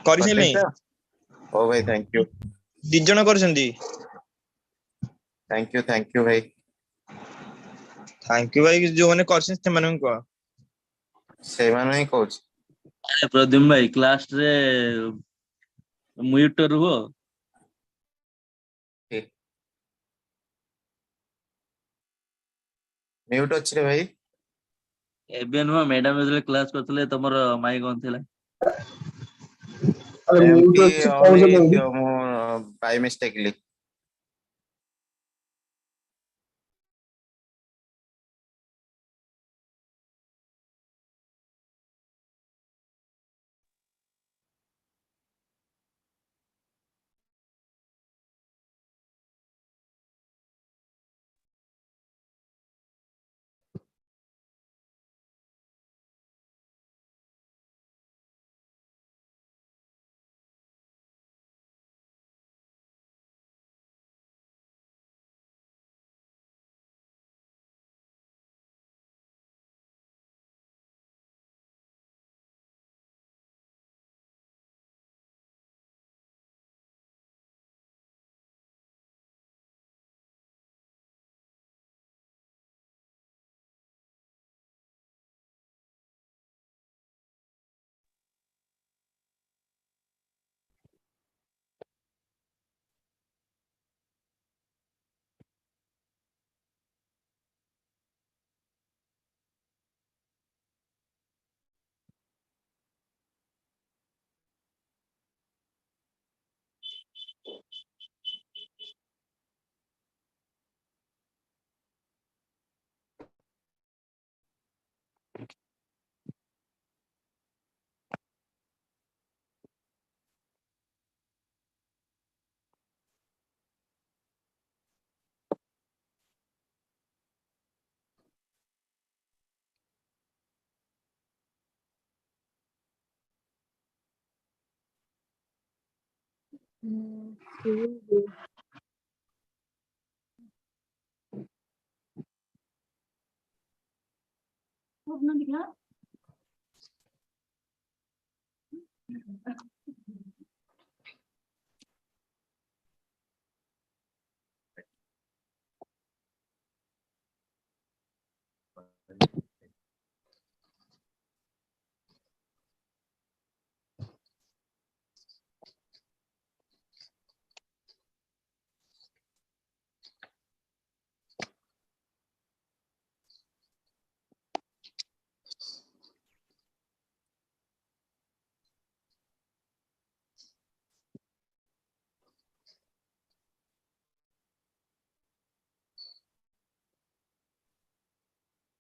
करि कर सैले देता ओ भाई दी जण करछंती थैंक यू भाई थैंक यू भाई जो माने करछन से माने को से माने ही कोच अरे प्रद्युम भाई क्लास रे म्यूट रुहो म्यूट अछि रे भाई एबे नुआ मैडम जले क्लास करथले तमर माइक ऑन थिला एमपी ऑन ही थियो मो by mistakenly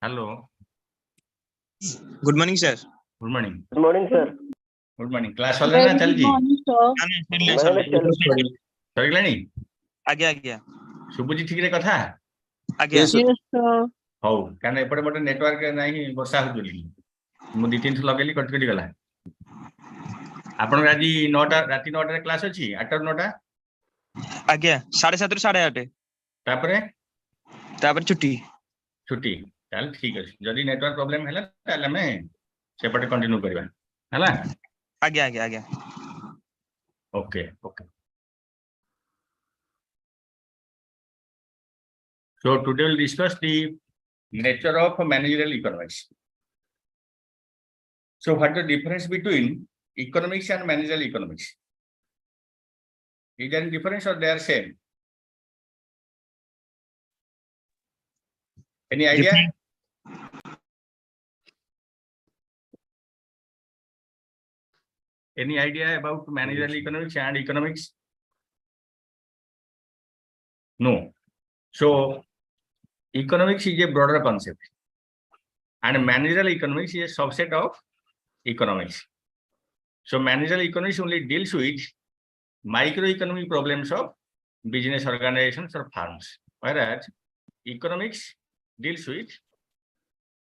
Hello. Good morning, sir. Good morning. Good morning, sir. Good morning. Class चल ना चल जी. ସରିଗଲାଣି? ଆଜ୍ଞା ଆଜ୍ଞା ଶୁଭୁଛି ଠିକରେ କଥା? ଆଜ୍ଞା ହଉ କାରଣ ଏପଟେ ଗୋଟେ ନେଟୱାର୍କ ନାହିଁ ବର୍ଷା ହଉଛି ବୋଲି ମୁଁ 2-3 ଥର ଲଗେଇଲି କଟି ଗଲା। ଆପଣଙ୍କର ଆଜି 9ଟା ରାତି 9ଟାରେ କ୍ଲାସ ଅଛି 8ରୁ 9ଟା? ଆଜ୍ଞା 7:30 ରୁ 8:30 ତାପରେ ଛୁଟି। ତାହେଲେ ଠିକ ଅଛି ଯଦି ନେଟୱାର୍କ ପ୍ରୋବ୍ଲେମ ହେଲା ତାହେଲେ ଆମେ ସେପଟେ କଣ୍ଟିନ୍ୟୁ କରିବା ହେଲା। ଆଜ୍ଞା ଆଜ୍ଞା ଆଜ୍ଞା Okay. So today we'll discuss the nature of managerial economics. So what is the difference between economics and managerial economics? Is there any difference or they are same? Any idea? Any idea about managerial economics and economics? No. So economics is a broader concept and managerial economics is a subset of economics. So managerial economics only deals with microeconomic problems of business organizations or firms, whereas economics deals with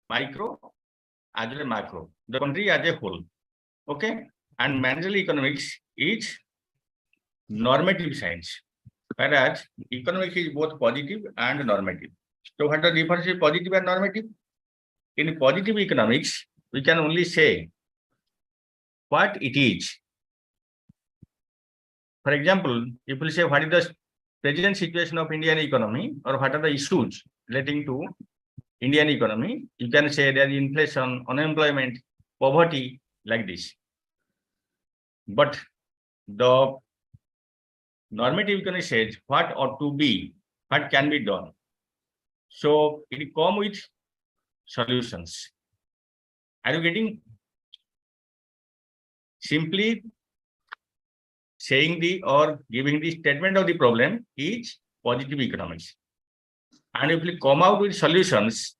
micro as well as macro, the country as a whole. Okay, and managerial economics is normative science, whereas economics is both positive and normative. So what the difference is positive and normative? In positive economics, we can only say what it is. For example, if we say what is the present situation of Indian economy or what are the issues relating to Indian economy, you can say there is inflation, unemployment, poverty, like this. But the normative economy says what ought to be, what can be done. So it come with solutions. Are you getting? Simply saying the or giving the statement of the problem is positive economics. And if we come out with solutions,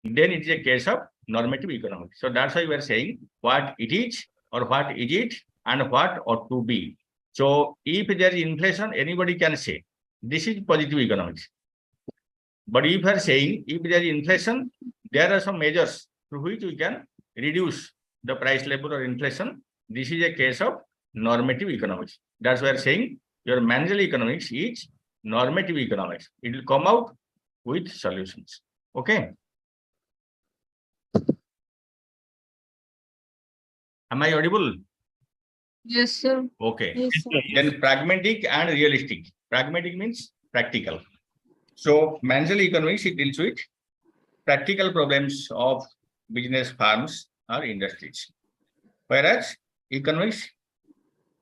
then it is a case of normative economics. So that's why we are saying what it is or what is it and what ought to be. So if there is inflation, anybody can say this is positive economics. But if we are saying if there is inflation, there are some measures through which we can reduce the price level or inflation. This is a case of normative economics. That's why we are saying your managerial economics is normative economics. It will come out with solutions. Okay. Am I audible? Yes, sir. Okay. Yes, sir. Then pragmatic and realistic. Pragmatic means practical. So managerial economics, it deals with practical problems of business firms or industries. Whereas economics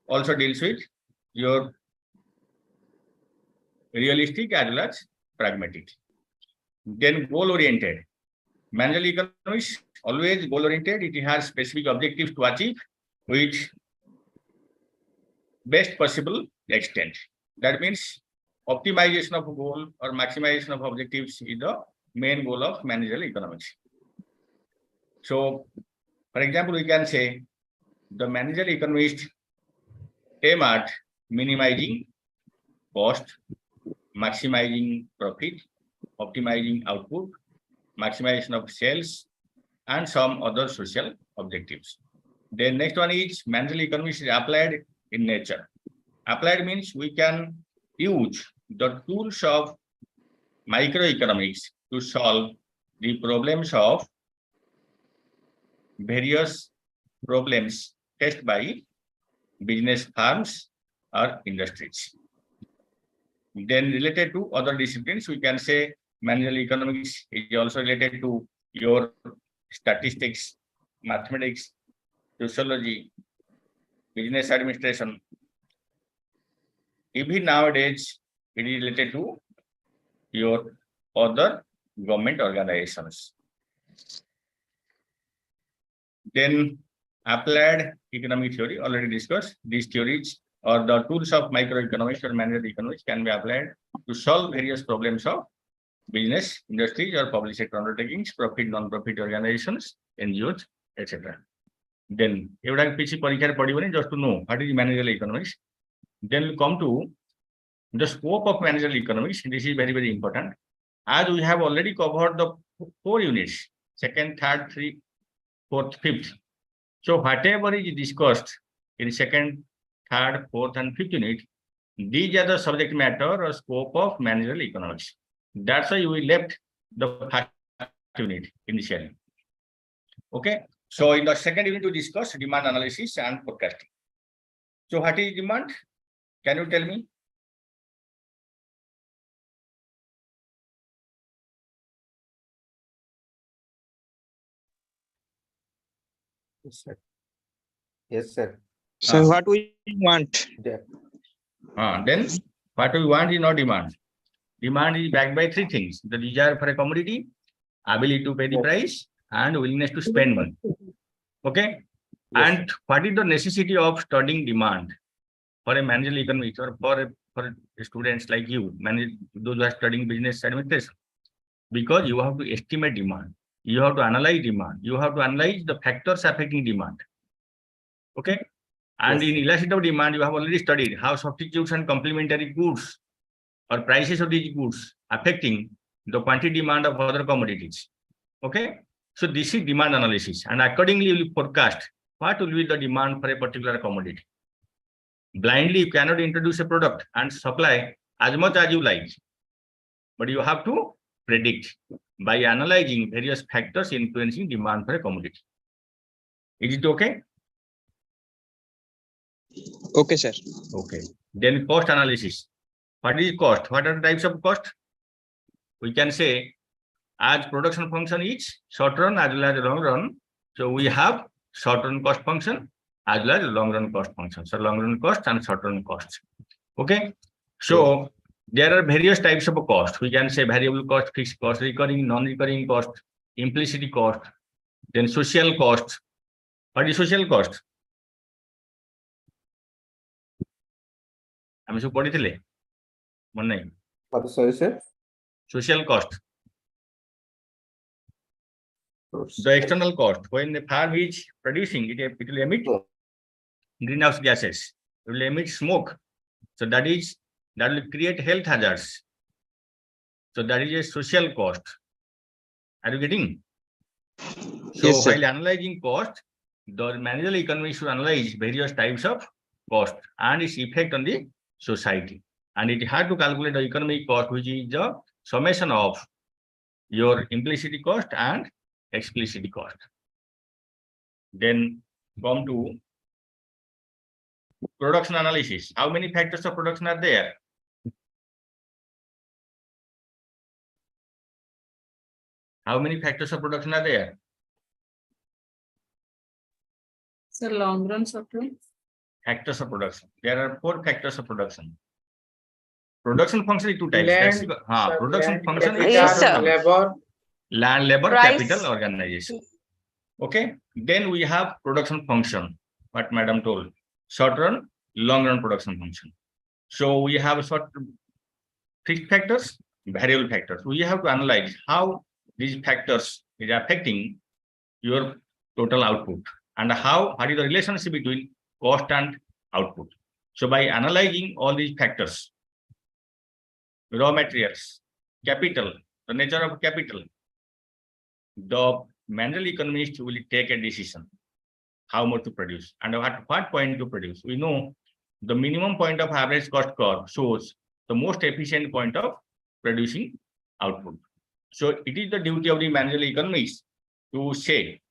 also deals with your realistic as well as pragmatic. Then goal-oriented. Managerial economics always goal-oriented. It has specific objectives to achieve which best possible extent. That means optimization of goal or maximization of objectives is the main goal of managerial economics. So, for example, we can say the managerial economists aim at minimizing cost, maximizing profit, optimizing output, maximization of sales, and some other social objectives. Then next one is managerial economics is applied in nature. Applied means we can use the tools of microeconomics to solve the problems of various problems faced by business firms or industries. Then related to other disciplines, we can say managerial economics is also related to your statistics, mathematics, sociology, business administration. Even nowadays, it is related to your other government organizations. Then applied economic theory, already discussed. These theories or the tools of microeconomics or managerial economics can be applied to solve various problems of business, industries, or public sector undertakings, profit, non-profit organizations, NGOs, etc. Then, just to know what is managerial economics. Then we come to the scope of managerial economics. This is very, very important. As we have already covered the 4 units, second, third, fourth, fifth. So whatever is discussed in second, third, fourth, and fifth unit, these are the subject matter or scope of managerial economics. That's why we left the first unit initially. Okay. So in the second unit, we discuss demand analysis and forecasting. So what is demand? Can you tell me? Yes, sir. Yes, sir. So what we want? Then what we want is not demand. Demand is backed by 3 things: the desire for a commodity, ability to pay the price, and willingness to spend money. Okay. Yes, and what is the necessity of studying demand for a managerial economics or for students like you, those who are studying business administration? Because you have to estimate demand, you have to analyze demand, you have to analyze the factors affecting demand. Okay. And in elasticity of demand, you have already studied how substitutes and complementary goods or prices of these goods affecting the quantity demand of other commodities. Okay. So this is demand analysis, and accordingly you will forecast what will be the demand for a particular commodity. Blindly, you cannot introduce a product and supply as much as you like, but you have to predict by analyzing various factors influencing demand for a commodity. Is it okay? Okay, sir. Okay. Then cost analysis. What is cost? What are the types of cost? We can say as production function is short run as well as long run. So we have short run cost function as well as long run cost function. So long run cost and short run cost. Okay. So there are various types of cost. We can say variable cost, fixed cost, recurring, non-recurring cost, implicit cost, then social cost. What is social cost? আমি সব পড়িছিলে মনে নাই sorry, sir. Social cost, the external cost. When the farm is producing it will emit greenhouse gases, it will emit smoke, so that will create health hazards, so that is a social cost. Are you getting? So Yes, sir. while analyzing cost, the managerial economics should analyze various types of cost and its effect on the society, and it had to calculate the economic cost, which is the summation of your implicit cost and explicit cost. Then come to production analysis. How many factors of production are there? How many factors of production are there? So long run, short run. Factors of production. There are 4 factors of production. Production function is 2 types. Land, production land, function capital, is Yes, sir. labor. land, labor, Price. capital, organization. Okay. Then we have production function, what madam told. Short run, long run production function. So we have short fixed factors, variable factors. We have to analyze how these factors is affecting your total output and what is the relationship between cost and output. So by analyzing all these factors, raw materials, capital, the nature of capital, the managerial economist will take a decision how much to produce and at what point to produce. We know the minimum point of average cost curve shows the most efficient point of producing output. So it is the duty of the managerial economics to say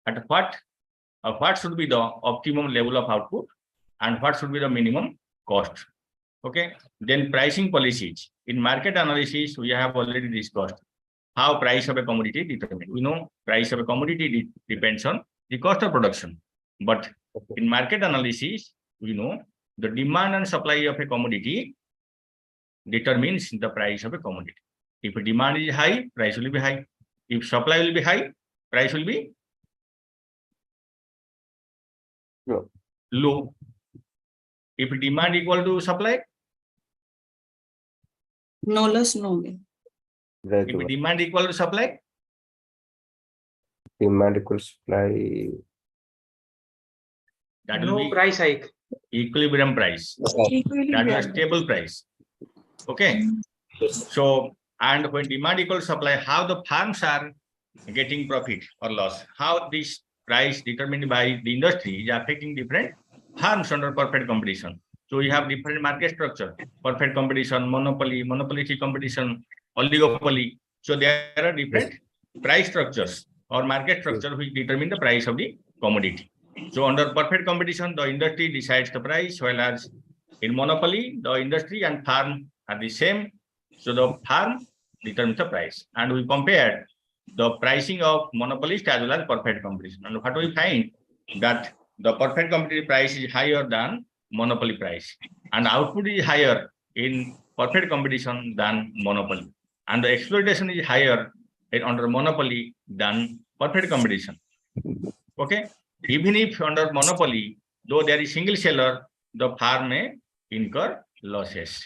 at what should be the optimum level of output and what should be the minimum cost. Okay. Then pricing policies. In market analysis, we have already discussed how price of a commodity determined. We know price of a commodity depends on the cost of production. But in market analysis, we know the demand and supply of a commodity determines the price of a commodity. If demand is high, price will be high. If supply will be high, price will be low. If demand equal to supply, no loss, no gain. if demand equal to supply, demand equals supply. that will No be price hike. equilibrium price. That is a stable price. Okay. So, and when demand equals supply, how the farms are getting profit or loss, how this price determined by the industry is affecting different farms under perfect competition. So we have different market structure, perfect competition, monopoly, monopolistic competition, oligopoly. So there are different price structures or market structure which determine the price of the commodity. So under perfect competition, the industry decides the price, whereas in monopoly, the industry and farm are the same. So the farm determines the price. And we compare the pricing of monopolist as well as perfect competition. And what we find that the perfect competitive price is higher than monopoly price. And output is higher in perfect competition than monopoly. And the exploitation is higher under monopoly than perfect competition. Okay. Even if under monopoly, though there is single seller, the farm may incur losses.